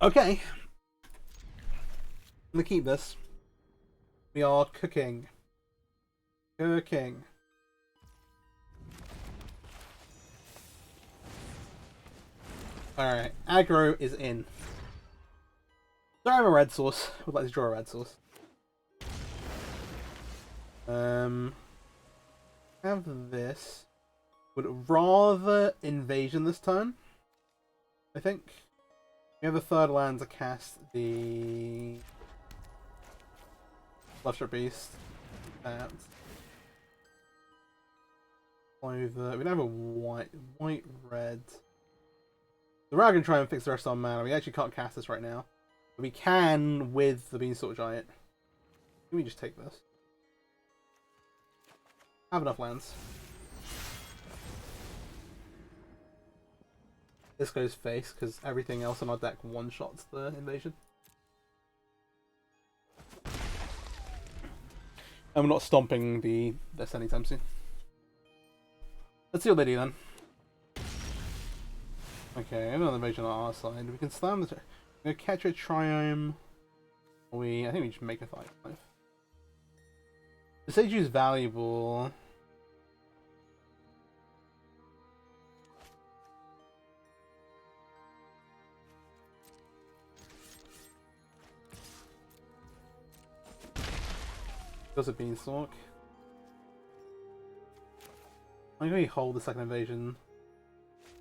Okay. I'm gonna keep this. We are cooking. Cooking. Alright, aggro is in. So I have a red source. Would like to draw a red source. Have this. Would rather Invasion this turn. I think. We have a 3rd land to cast the Luster Beast. That. Over. We don't have a white, red. The Rag can try and fix the rest of our mana. We actually can't cast this right now. But we can with the Beanstalk Giant. Let me just take this. Have enough lands. This goes face because everything else on our deck one-shots the invasion. And we're not stomping this anytime soon. Let's see what they do then. Okay, another invasion on our side. We can slam the... We're gonna catch a Triome. I think we just make a 5/5. The Sage is valuable. Does a Beanstalk. I'm going to hold the second invasion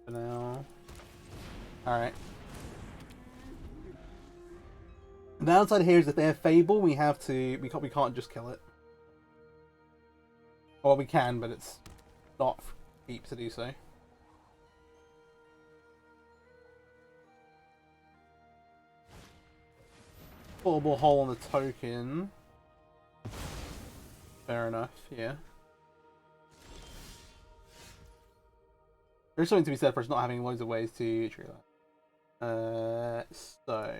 for now. Alright. The downside here is if they have Fable, we have to... We can't just kill it. Well, we can, but it's not cheap to do so. Portable hole on the token. Fair enough, yeah. There's something to be said for us not having loads of ways to trigger that. So...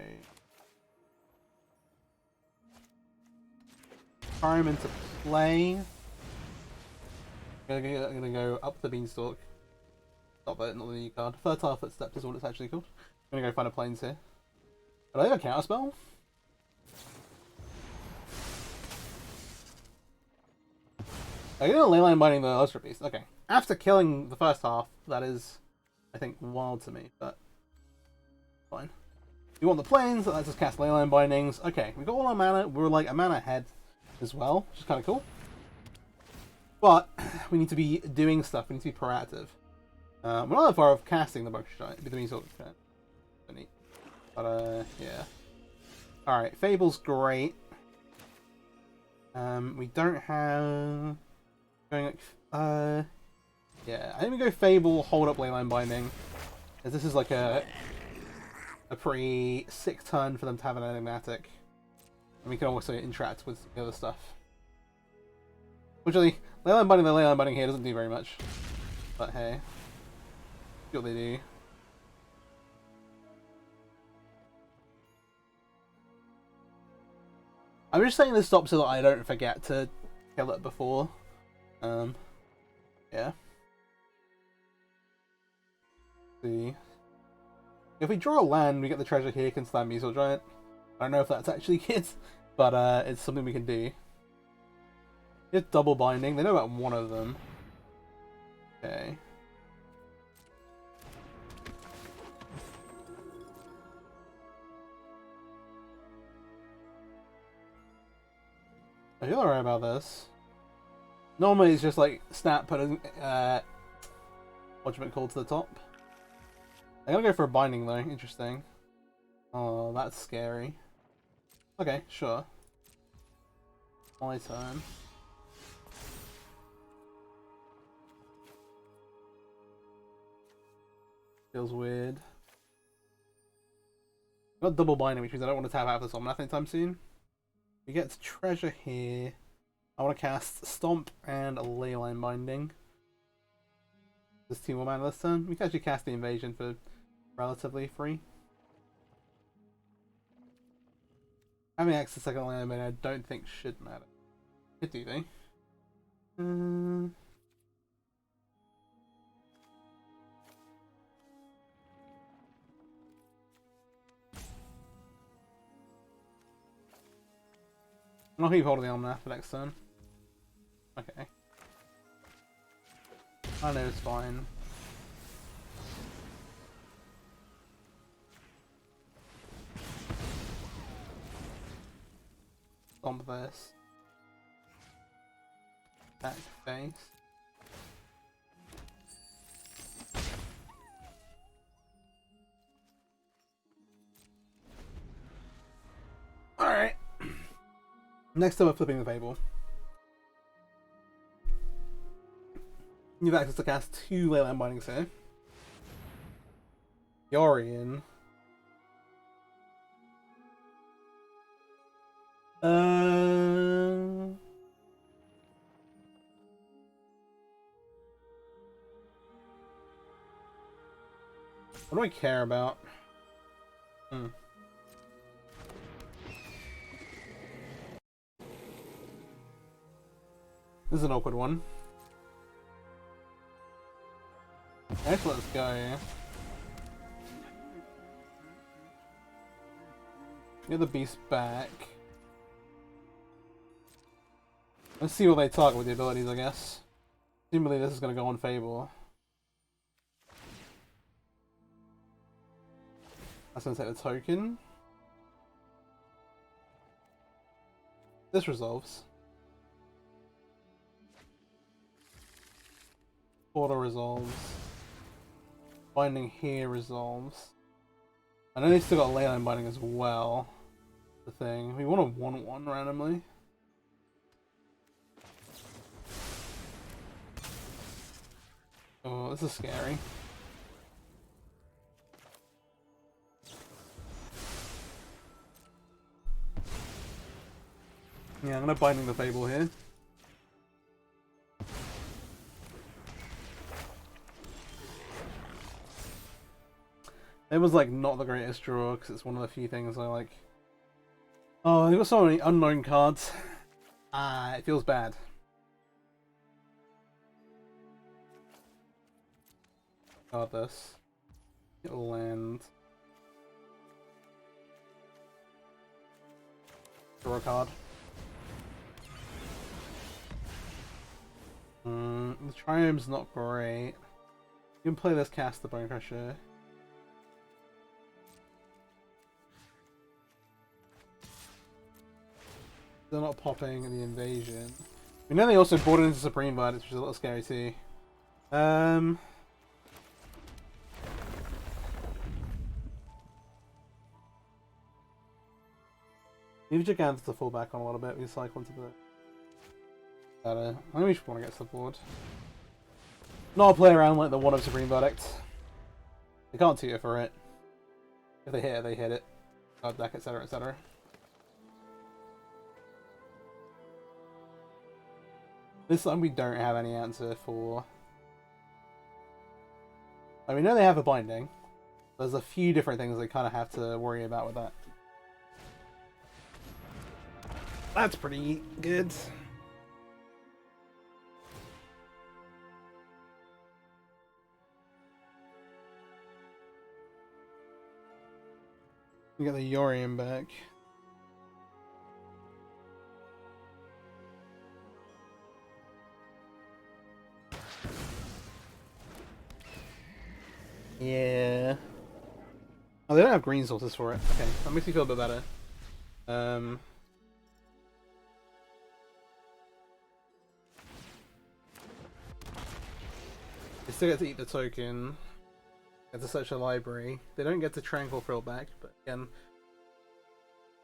Prime into play. I'm gonna go up the Beanstalk. Not the new card. Fertile Footsteps is what it's actually called. I'm gonna go find a plains here. But I have a counter spell. I'm gonna Leyline Binding the Luster Beast. Okay. After killing the first half, that is, I think, wild to me, but fine. We want the plains, so let's just cast Leyline Bindings. Okay, we got all our mana. We're like a mana ahead as well, which is kind of cool. But we need to be doing stuff. We need to be proactive. We're not that far off casting the Buckshot Giant. The Beanstalk Giant. Neat. But yeah. All right, Fable's great. We don't have going like yeah. I think we go Fable, hold up Leyline Binding, as this is like a pretty sick turn for them to have an enigmatic, and we can also interact with the other stuff. Fortunately, the Leyline Binding here doesn't do very much, but hey, see what they do. I'm just saying this stop so that I don't forget to kill it before. Yeah. See. If we draw a land, we get the treasure here, can slam Beanstalk Giant. I don't know if that's actually it, but it's something we can do. It's double binding. They know about one of them. Okay. I feel alright about this. Normally it's just like snap putting what's it called to the top. I'm gonna go for a binding though, interesting. Oh, that's scary. Okay, sure. My turn. Feels weird. Got double binding, which means I don't want to tap out of this on nothing anytime soon. We get treasure here. I want to cast Stomp and a Leyline Binding. There's 2 more mana this turn. We can actually cast the Invasion for relatively free. Having access to second Leyline Binding I don't think should matter. Could do though. I'll keep holding the Almanac for next turn. Okay. I know it's fine. Stomp this. Back face. Next time we're flipping the Fable. You have access to cast 2 Leyline Bindings here. Yorion. What do I care about? This is an awkward one. Actually, let's go. Get the beast back. Let's see what they target with the abilities, I guess. Presumably this is going to go on Fable. That's going to take the token. This resolves. Auto resolves. Binding here resolves. I know they've still got Leyline Binding as well. The thing. We want to 1/1 randomly. Oh, this is scary. Yeah, I'm gonna Binding the Fable here. It was like not the greatest draw because it's one of the few things I like. Oh, they've got so many unknown cards. It feels bad. Got this. It'll land. Draw a card. The Triome's not great. You can play this, cast the Bone Crusher. They're not popping the invasion. We know they also bought into Supreme Bite, which is a little scary too. Maybe Gigant's to fall back on a little bit. We cycle into the better. I think we should want to get to the board. Not play around like the one of Supreme Verdict. They can't tutor for it. If they hit it, they hit it. Card deck, etc., etc. This time we don't have any answer for. I mean, we know they have a binding. There's a few different things they kind of have to worry about with that. That's pretty good. We got the Yorion back. Yeah. Oh, they don't have green sources for it. Okay, that makes me feel a bit better. They still get to eat the token. Get to search a library. They don't get to Tranquil Frill back, but again,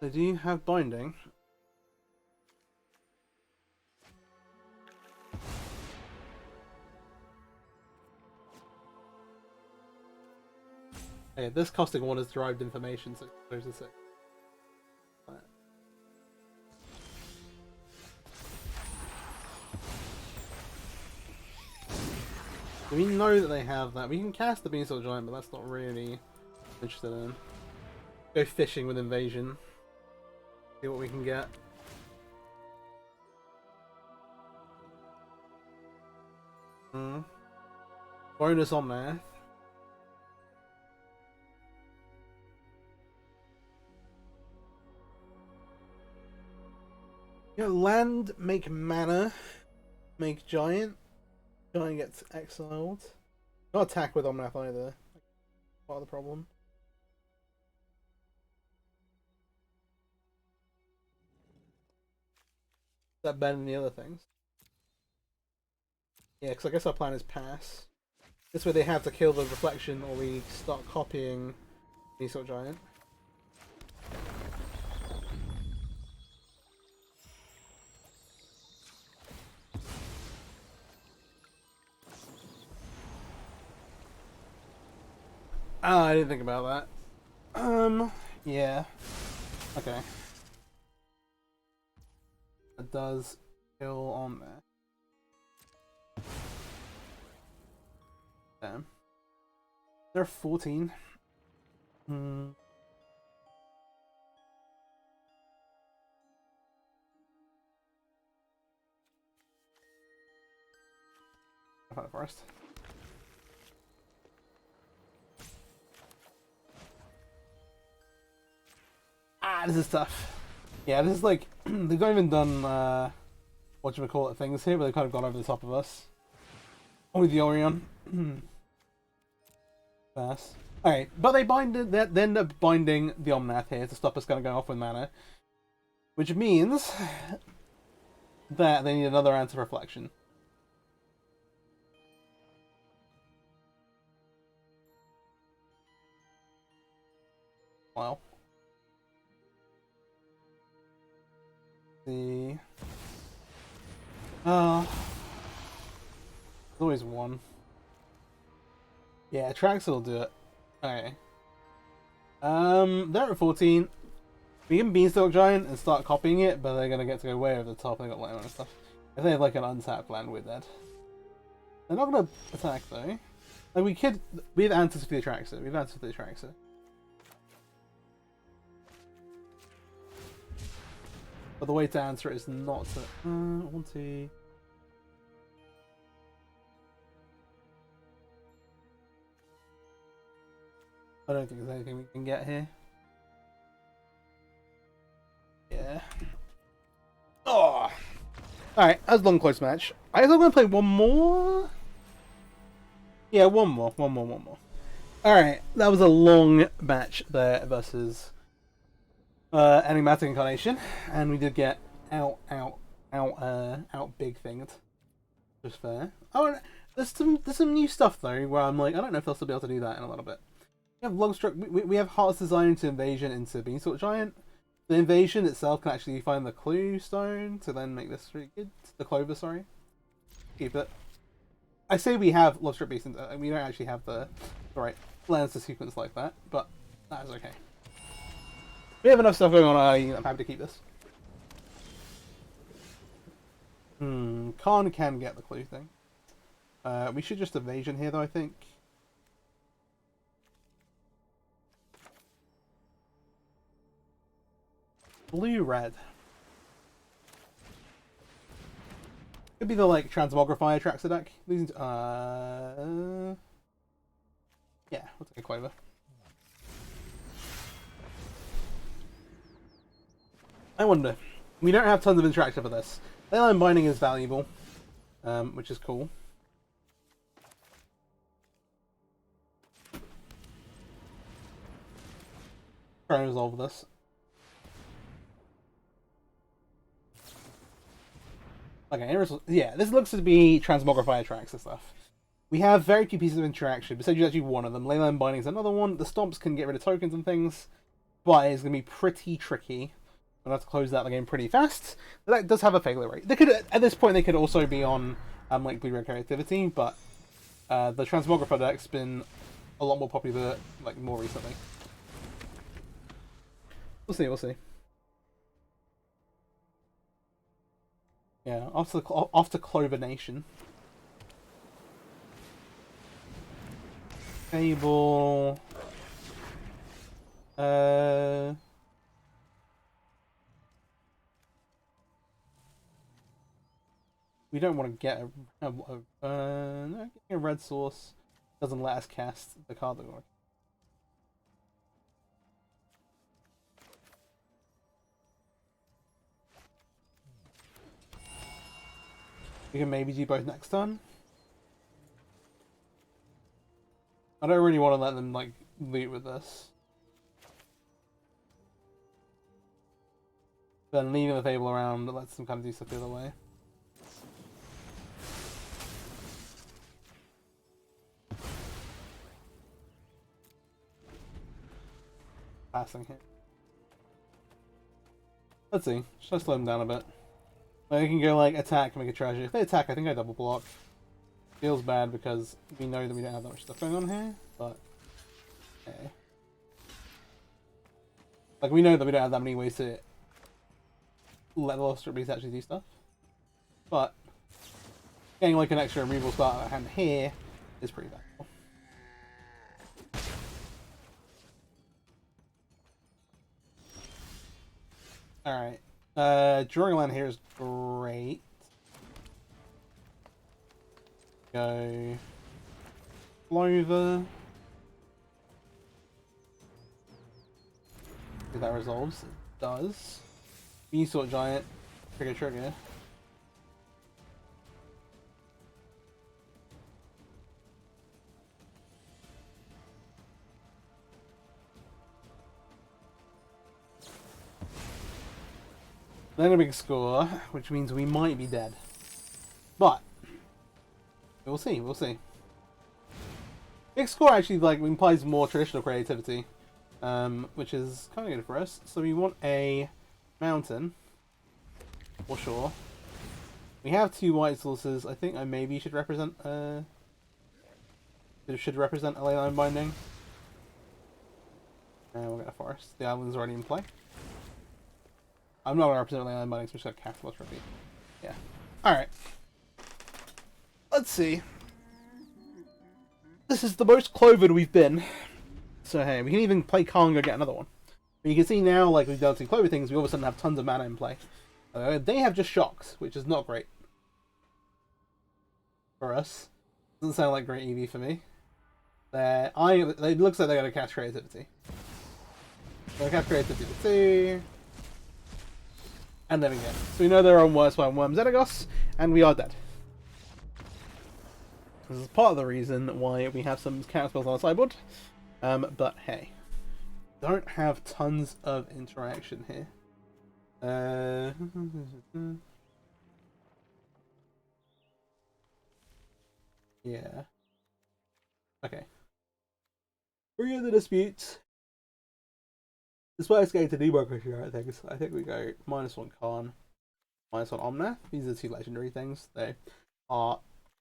they do have binding. Okay, this costing one is derived information, so there's a sec. We know that they have that. We can cast the Beanstalk Giant, but that's not really interested in. Go fishing with Invasion. See what we can get. Bonus on math. You know, land, make mana, make giant. Giant gets exiled. Not attack with Omnath either. Part of the problem. Is that better than the other things? Yeah, because I guess our plan is pass. This way they have to kill the reflection, or we start copying Beanstalk Giant. Oh, I didn't think about that. Yeah. Okay. It does kill on there. Damn. They're 14. Hmm. I'll find it first. Ah, this is tough. Yeah, this is like they've not even done whatchamacallit things here, but they kind of gone over the top of us. With the Orion. Pass. Alright, but they end up binding the Omnath here to stop us going off with mana. Which means that they need another answer reflection. Wow. The there's always one. Yeah, Traxxas will do it. Okay. They're at 14. We can Beanstalk Giant and start copying it, but they're gonna get to go way over the top. They got land and stuff. If they have like an untapped land, we're dead. They're not gonna attack though. Like we have answers for the Traxxas. We have answers for the Traxxas. But the way to answer it is not to. I want to. I don't think there's anything we can get here. Yeah. Oh! Alright, that was a long close match. I guess I'm gonna play one more. Yeah, one more. Alright, that was a long match there versus Enigmatic Incarnation. And we did get out big thinged. Which is fair. Oh, there's some new stuff though where I'm like, I don't know if they'll still be able to do that in a little bit. We have Longstruck, we have Heart's Design into Invasion into Beanstalk Giant. The Invasion itself can actually find the Clue Stone to then make this really good. The Clover, sorry. Keep it. I say we have Longstruck Beast, and we don't actually have the right lands to sequence like that, but that is okay. We have enough stuff going on, I'm happy to keep this. Khan can get the Clue thing. We should just Evasion here though, I think. Blue-red. Could be the like Transmogrifier Traxxas deck. These yeah, we'll take a Quaver. I wonder. We don't have tons of interaction for this. Leyline Binding is valuable, which is cool. Try and resolve this. Okay, yeah, this looks to be Transmogrifier tracks and stuff. We have very few pieces of interaction. Besides, actually one of them. Leyline Binding is another one. The Stomps can get rid of tokens and things, but it's going to be pretty tricky. I'm going to have to close out the game pretty fast. The deck does have a failure rate. They could, at this point, they could also be on like Blue-Red Creativity, but the Transmogrifier deck's been a lot more popular like more recently. We'll see. Yeah, off to Clover Nation. Fable. We don't want to get no, getting a red source doesn't let us cast the card that we want. We can maybe do both next turn. I don't really want to let them like loot with this. Then leaving the Fable around lets them kind of do stuff the other way. Passing hit. Let's see. Should I slow them down a bit? They can go like attack and make a treasure. If they attack, I think I double block. Feels bad because we know that we don't have that much stuff going on here, but Okay. Like, we know that we don't have that many ways to let the lost tributes actually do stuff. But getting like an extra removal spell at hand here is pretty valuable. Alright. Drawing land here is great. Go Clover. If that resolves, it does. Beanstalk Giant, trigger. Then a big score, which means we might be dead. But we'll see, Big score actually like implies more traditional creativity, which is kind of good for us. So we want a mountain, for sure. We have 2 white sources. I think I maybe should represent a ley line binding. And we'll get a forest. The island's already in play. I'm not going to represent ley line binding, so we just got Capital Trophy. Yeah. Alright. Let's see. This is the most clovered we've been. So hey, we can even play Kong and get another one. But you can see now, like we've done 2 clover things, we all of a sudden have tons of mana in play. They have just shocks, which is not great. For us. Doesn't sound like great EV for me. It looks like they're going to cast creativity. They're going to cast creativity to 2. And then we go. So we know they're on worse by Worm Xenagos, and we are dead. This is part of the reason why we have some counter spells on our sideboard. But hey, don't have tons of interaction here. Yeah. Okay. Bring in the disputes. Despite us getting to debug here, I think we go -1 Khan, -1 Omnath. These are 2 legendary things. They are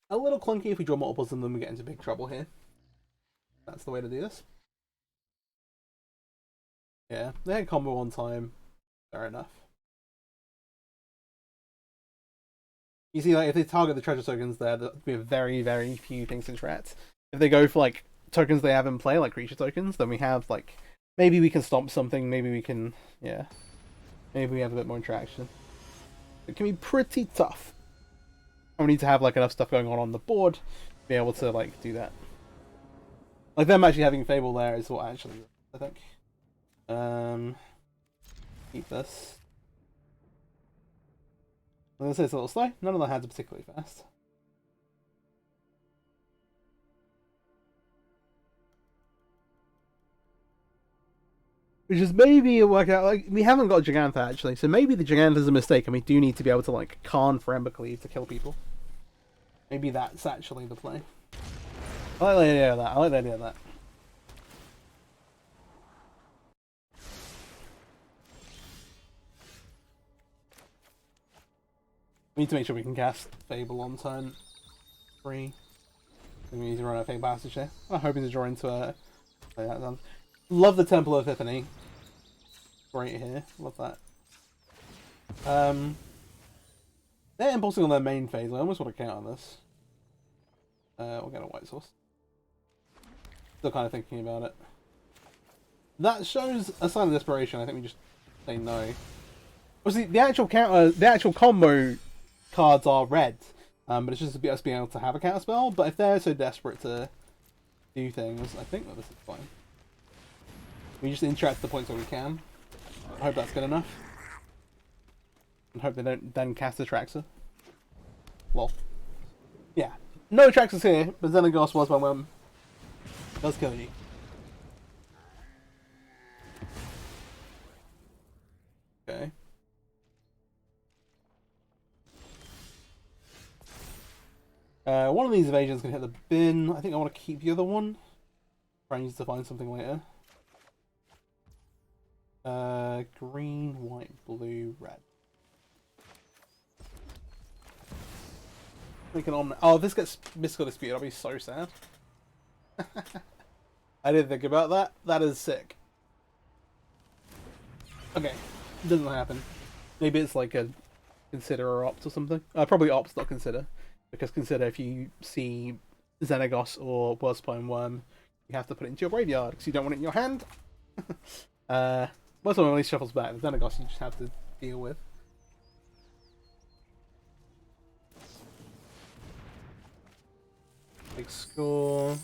a little clunky. If we draw multiples of them, we get into big trouble here. That's the way to do this. Yeah, they had combo 1 time. Fair enough. You see, like, if they target the treasure tokens there, there'll be very, very few things to interact. If they go for, like, tokens they have in play, like creature tokens, then we have, like, maybe we can stomp something, maybe we can, yeah. Maybe we have a bit more interaction. It can be pretty tough. And we need to have, like, enough stuff going on the board to be able to, like, do that. Like, them actually having Fable there is what actually, I think. Keep this. I'm going to say it's a little slow. None of the hands are particularly fast. Which is maybe a workout. Like, we haven't got Gigantha actually, so maybe the Gigantha's a mistake and we do need to be able to, like, Karn for Embercleave to kill people. Maybe that's actually the play. I like the idea of that. We need to make sure we can cast Fable on turn 3. We need to run a Fable Passage here. I'm hoping to draw into a... Love the Temple of Epiphany. Great here. Love that. They're impulsing on their main phase. I almost want to count on this. We'll get a white source. Still kind of thinking about it. That shows a sign of desperation. I think we just say no. Obviously, the actual counter, the actual combo cards are red, but it's just us being able to have a counter spell. But if they're so desperate to do things, I think that this is fine. We just interact at the points where we can. I hope that's good enough. And hope they don't then cast a Traxxas. Lol. Yeah. No Traxxas here, but Xenagos was my one. Does kill you. Okay. One of these evasions can hit the bin. I think I want to keep the other one. Try and use to find something later. Green, white, blue, red. We can on. Oh, if this gets mystical dispute, I'll be so sad. I didn't think about that. That is sick. Okay, doesn't happen. Maybe it's like a consider or opt or something. Probably opt, not consider, because consider if you see Xenagos or Worldspine Worm, you have to put it into your graveyard because you don't want it in your hand. Worldspine Worm at least shuffles back. The Xenagos you just have to deal with. Big score.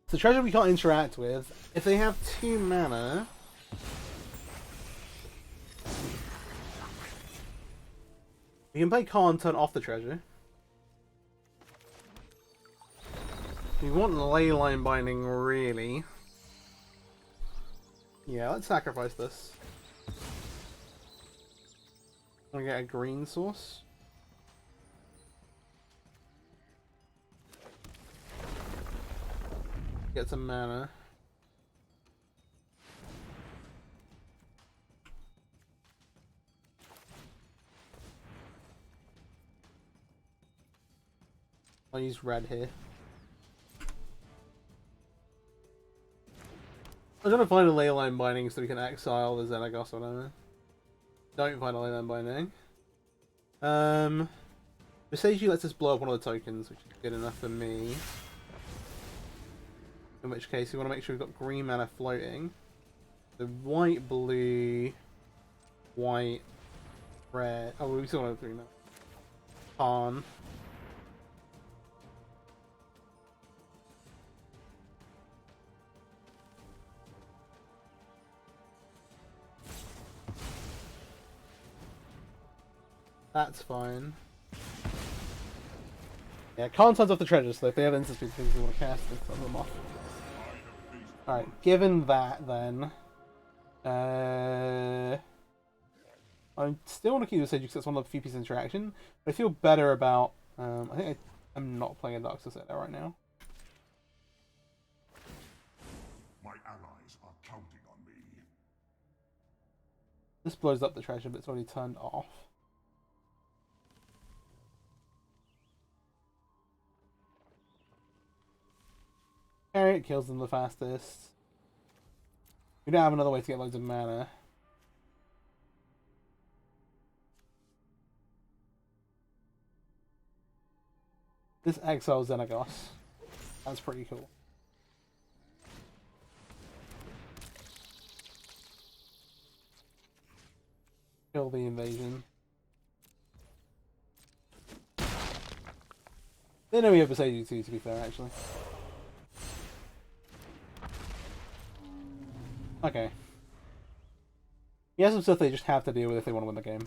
The treasure we can't interact with. If they have 2 mana, we can play Khan and turn off the treasure. We want Leyline Binding, really. Yeah, let's sacrifice this. We get a green source. Get some mana. I'll use red here. I'm trying to find a Leyline Binding so we can exile the Xenagos or whatever. Don't find a Leyline Binding. Visage lets us blow up one of the tokens, which is good enough for me. In which case, we want to make sure we've got green mana floating. So white, blue, white, red. Oh, we still don't have green mana. Khan. That's fine. Yeah, Khan turns off the treasure, so if they have instant speed things we want to cast, they turn them off. Alright, given that then, I still want to keep the Sage because it's one of the few pieces of interaction, but I feel better about, I think I'm not playing a Dark Set right now. My allies are counting on me. This blows up the treasure, but it's already turned off. It kills them the fastest. We don't have another way to get loads of mana. This exiles Xenagos. That's pretty cool. Kill the invasion. They know we have Visage too, to be fair, actually. Okay. He has some stuff they just have to deal with if they want to win the game.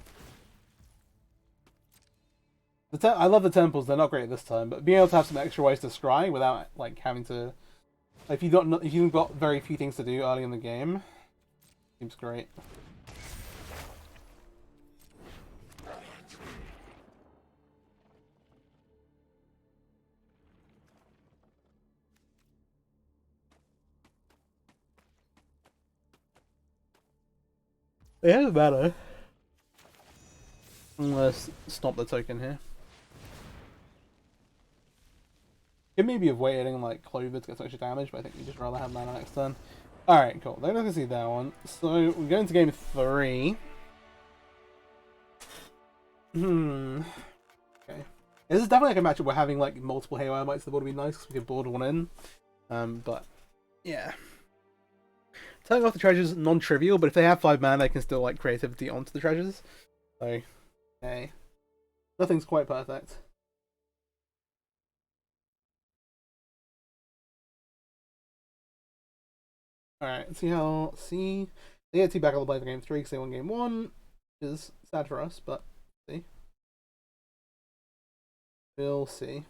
I love the temples, they're not great this time, but being able to have some extra ways to scry without like having to, if you've got very few things to do early in the game, seems great. It doesn't matter. Let's stop the token here. Could maybe have waited in like Clover to get some extra damage, but I think we'd just rather have mana next turn. Alright, cool. They're not gonna see that one. So we go into game 3. Okay. This is definitely like a matchup where having like multiple Halo Mites on the board would be nice because we could board one in. But yeah. Turning off the treasures is non-trivial, but if they have 5 mana, they can still like creativity onto the treasures. So, okay. Nothing's quite perfect. Alright, let's see how... See? They get 2 back on the play for game 3 because they won game 1, which is sad for us, but see. We'll see.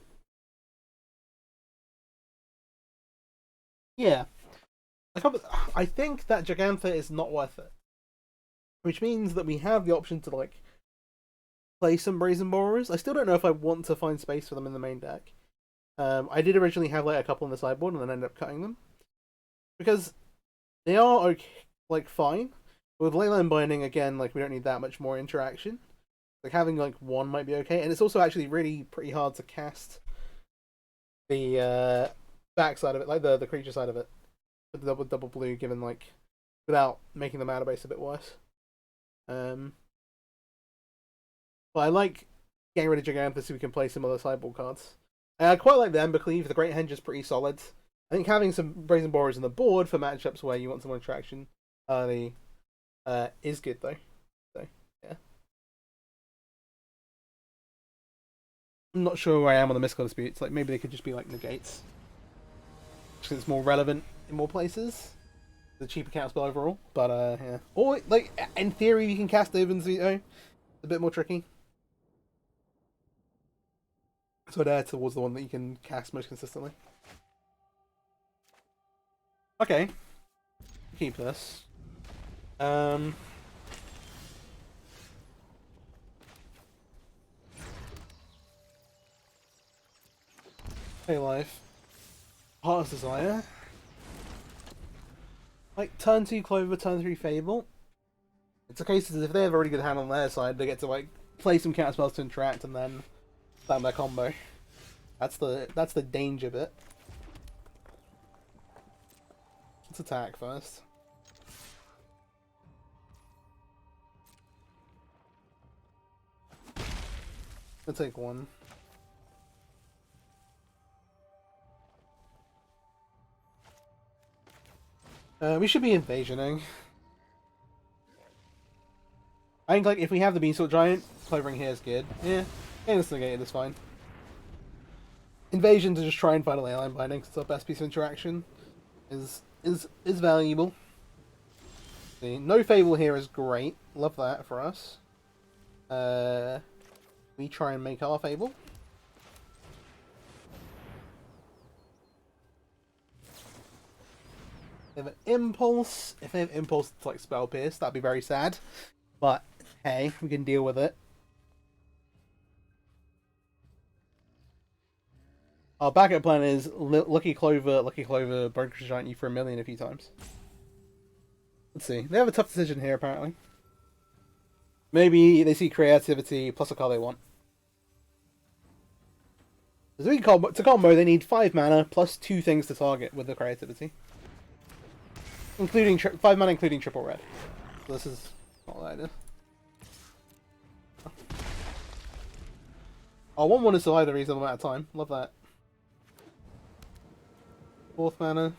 Yeah. I think that Gigantha is not worth it. Which means that we have the option to, like, play some Brazen Borrowers. I still don't know if I want to find space for them in the main deck. I did originally have, like, a couple on the sideboard and then ended up cutting them. Because they are, okay, like, fine. With Leyline Binding, again, like, we don't need that much more interaction. Like, having, like, one might be okay. And it's also actually really pretty hard to cast the back side of it, like the creature side of it, with the double blue, given like without making the mana base a bit worse. But I like getting rid of Giganthus so we can play some other sideboard cards. And I quite like the Ember Cleave. The Great Henge is pretty solid. I think having some Brazen Borers on the board for matchups where you want some more interaction early is good though. So yeah. I'm not sure where I am on the mystical disputes. Like maybe they could just be like negates. Because it's more relevant in more places. The cheaper counterspell overall. But yeah. Or like in theory you can cast Oven's Veto. It's a bit more tricky. So I'd err towards the one that you can cast most consistently. Okay. Keep this. Hey life. Heart's Desire. Like turn 2 Clover, turn 3 Fable. It's a case of if they have a really good hand on their side, they get to like play some counterspells to interact and then slam their combo. That's the danger bit. Let's attack first. I'll take one. We should be invasioning. I think like if we have the Beanstalk Giant, clovering here is good. Yeah, Negated is fine. Invasion to just try and find a leyline binding, because it's our best piece of interaction, is valuable. See, no Fable here is great. Love that for us. We try and make our Fable. They have an Impulse. If they have Impulse to like Spell Pierce, that'd be very sad. But hey, we can deal with it. Our backup plan is Lucky Clover, Brokerage Giant you for 1 million a few times. Let's see. They have a tough decision here, apparently. Maybe they see creativity plus a card they want. To combo, they need 5 mana plus 2 things to target with the creativity. Including 5 mana, including triple red. So this is not what I did. Oh, 1/1 is still either reasonable amount of time. Love that. 4th mana.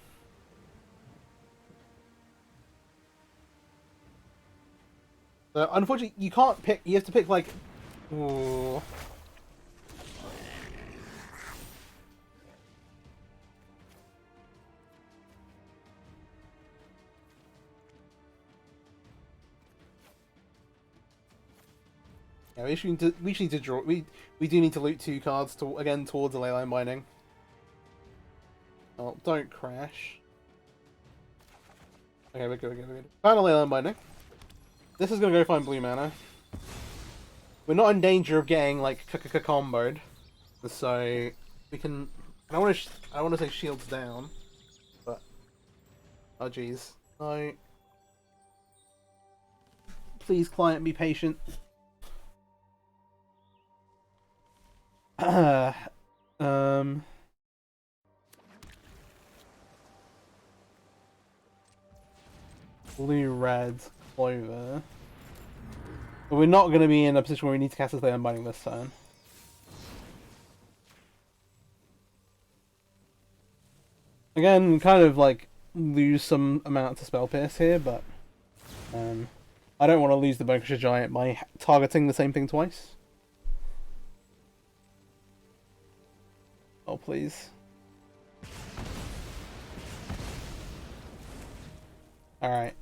So, unfortunately, you can't pick. You have to pick like. Ooh. Yeah, we should need to draw. We do need to loot 2 cards to again towards the leyline binding. Oh, don't crash. Okay, we're good. Final leyline binding. This is gonna go find blue mana. We're not in danger of getting like comboed, so we can. I don't want to say shields down, but oh jeez, no. Please, client, be patient. Blue, red, clover. But we're not going to be in a position where we need to cast this leyline binding this turn. Again, kind of like lose some amount to spell pierce here, but I don't want to lose the Brokerage Giant by targeting the same thing twice. Oh, please. Alright.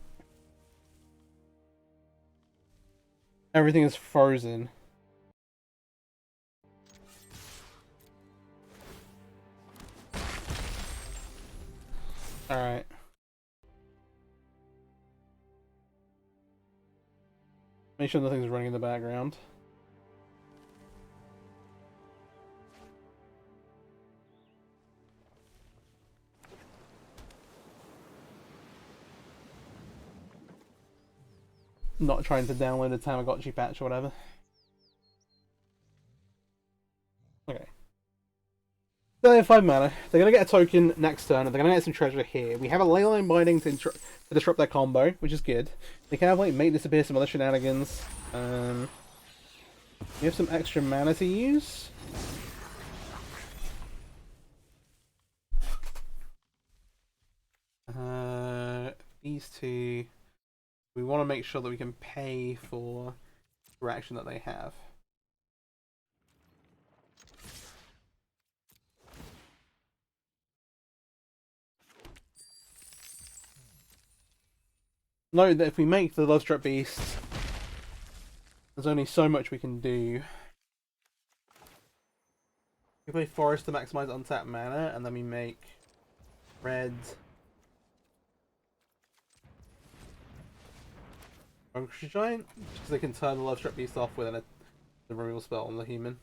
Everything is frozen. Alright. Make sure nothing's running in the background. Not trying to download a Tamagotchi patch or whatever. Okay. So they have 5 mana. They're going to get a token next turn, and they're going to get some treasure here. We have a Leyline Binding to disrupt their combo, which is good. They can have, like, make disappear some other shenanigans. We have some extra mana to use. These two, we want to make sure that we can pay for the action that they have. Note that if we make the Lovestruck Beast, there's only so much we can do. We play Forest to maximize untapped mana, and then we make red Unofficial Giant, because they can turn the Lovestruck Beast off with the removal spell on the human.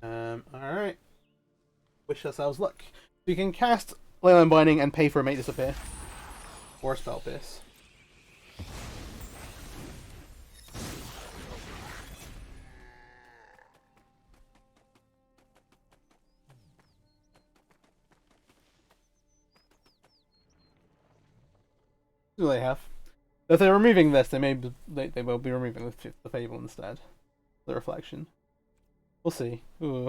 Alright. Wish ourselves luck. We can cast Leyline Binding and pay for a Make Disappear. Or a Spell Pierce. What do they have? If they're removing this, they will be removing the Fable instead. The Reflection. We'll see. Ooh.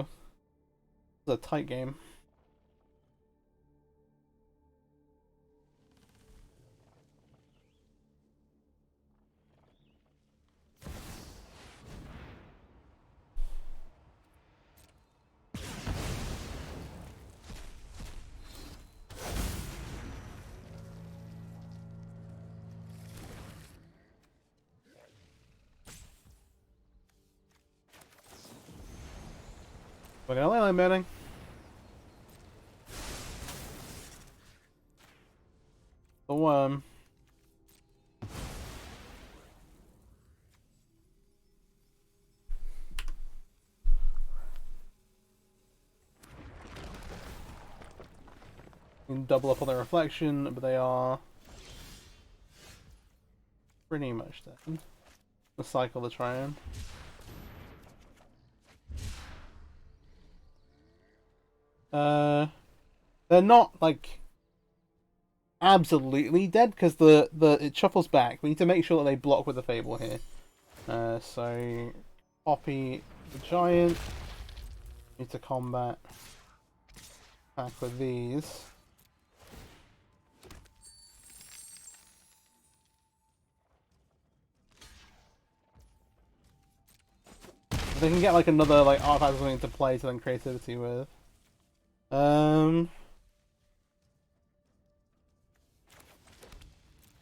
It's a tight game. We're gonna Leyline Binding. The worm. You can double up on their reflection, but they are pretty much dead. The cycle the Triumph. They're not like absolutely dead because it shuffles back. We need to make sure that they block with the Fable here. So copy the Giant. Need to combat back with these. They can get like another like artifact or something to play to then creativity with.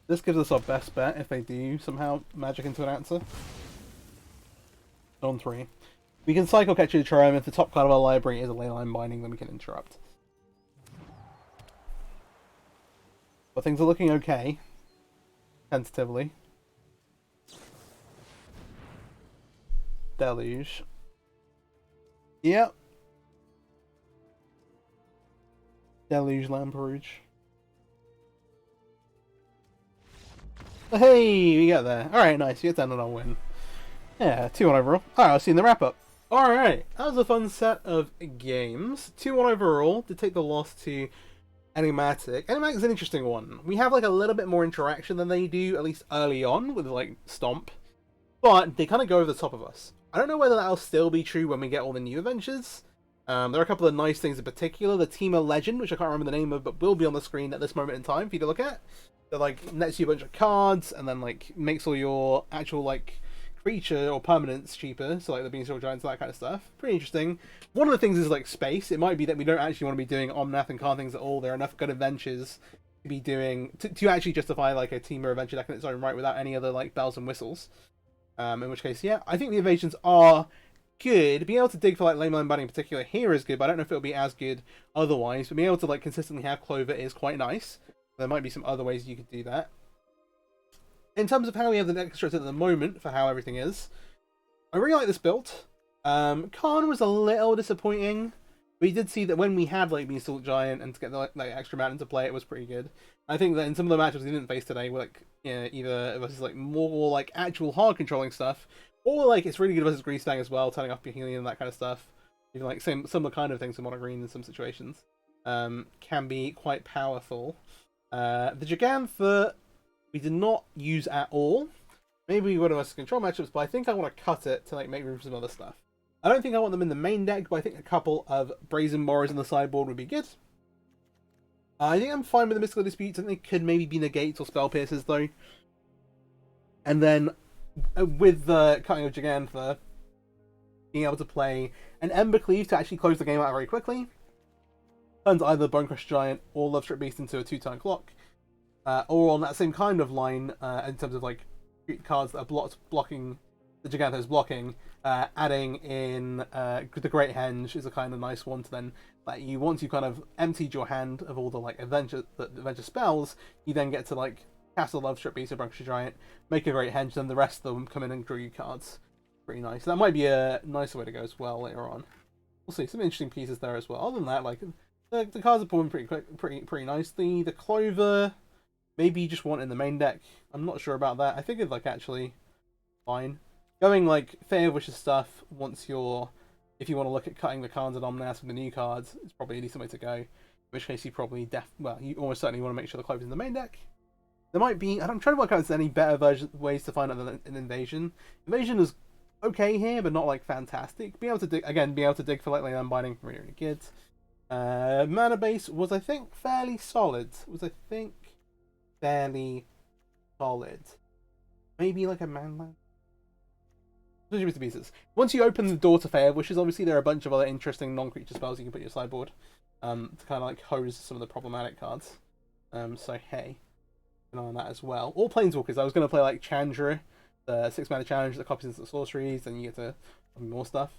This gives us our best bet if they do somehow magic into an answer. On 3. We can cycle Catch the Triumph. If the top card of our library is a Leyline Binding, then we can interrupt. But things are looking okay. Tentatively. Deluge. Yep. Deluge Lamperouge. Hey, we got there. Alright, nice. You get down on our win. Yeah, 2-1 overall. Alright, I'll see you in the wrap up. Alright, that was a fun set of games. 2-1 overall to take the loss to Enigmatic. Enigmatic is an interesting one. We have like a little bit more interaction than they do, at least early on, with like Stomp. But they kind of go over the top of us. I don't know whether that'll still be true when we get all the new adventures. There are a couple of nice things in particular. The Teamer Legend, which I can't remember the name of, but will be on the screen at this moment in time for you to look at. That like nets you a bunch of cards and then like makes all your actual like creature or permanents cheaper. So like the Beanstalk Giants, that kind of stuff. Pretty interesting. One of the things is like space. It might be that we don't actually want to be doing Omnath and card things at all. There are enough good adventures to be doing to actually justify like a Teamer adventure deck in its own right without any other like bells and whistles. In which case, yeah, I think the evasions are good. Being able to dig for like Leyline Binding in particular here is good, but I don't know if it'll be as good otherwise. But being able to like consistently have Clover is quite nice. There might be some other ways you could do that. In terms of how we have the deck constructed at the moment for how everything is, I really like this build. Khan was a little disappointing. We did see that when we had like Beanstalk Giant and to get the like extra mana into play, it was pretty good. I think that in some of the matches we didn't face today were like either versus like more like actual hard controlling stuff, or like it's really good versus Greasefang as well, turning off your healing and that kind of stuff. even like similar kind of things in mono green in some situations, can be quite powerful. The Gigantha we did not use at all. Maybe we would have us control matchups, but I think I want to cut it to like make room for some other stuff. I don't think I want them in the main deck, but I think a couple of Brazen Morrows in the sideboard would be good. I think I'm fine with the Mystical Disputes. I think they could maybe be Negates or Spell Pierces, though. And then, with the cutting of Gigantha, being able to play an Ember Cleave to actually close the game out very quickly. Turns either Bonecrush Giant or Lovestrip Beast into a 2-turn clock. Or on that same kind of line, in terms of like cards that are blocking the Gigantha is blocking, adding in the Great Henge is a kind of nice one to then let you, once you kind of emptied your hand of all the like adventure spells, you then get to like cast a Lovestrip Beast or Bonecrush Giant, make a Great Henge, then the rest of them come in and draw you cards. Pretty nice. That might be a nicer way to go as well later on. We'll see some interesting pieces there as well. Other than that, like the cards are pulling pretty nicely. The Clover, maybe you just want in the main deck. I'm not sure about that. I think it's like actually fine. Going like Fair Wishes stuff once you're, if you want to look at cutting the cards and Omnath with the new cards, it's probably a decent way to go. In which case you probably you almost certainly want to make sure the Clover's in the main deck. There might be, and I'm trying to work out if there's any better ways to find out than an Invasion. Invasion is okay here, but not like fantastic. Being able to dig for like Unbinding, really, really good. Mana base was I think fairly solid. Maybe like a Manland. Pieces. Once you open the door to Fair Wishes, obviously there are a bunch of other interesting non-creature spells you can put in your sideboard, to kind of like hose some of the problematic cards. So hey, an eye on that as well. All Planeswalkers. I was going to play like Chandra, the 6-mana challenge that copies into the sorceries, then you get to more stuff.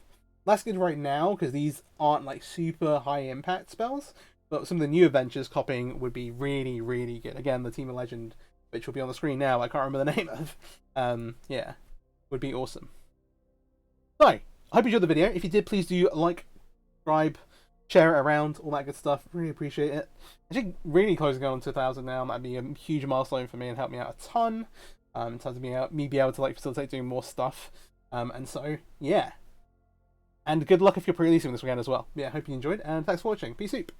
That's good right now because these aren't like super high impact spells, but some of the new adventures copying would be really, really good. Again, the Team of Legend, which will be on the screen now, I can't remember the name of. Yeah, would be awesome. So, I hope you enjoyed the video. If you did, please do like, subscribe, share it around, all that good stuff. Really appreciate it. Actually, really closing on to 1,000 now. That'd be a huge milestone for me and help me out a ton. In terms of me be able to like facilitate doing more stuff. And so, yeah. And good luck if you're pre-releasing this weekend as well. Yeah, hope you enjoyed, and thanks for watching. Peace out.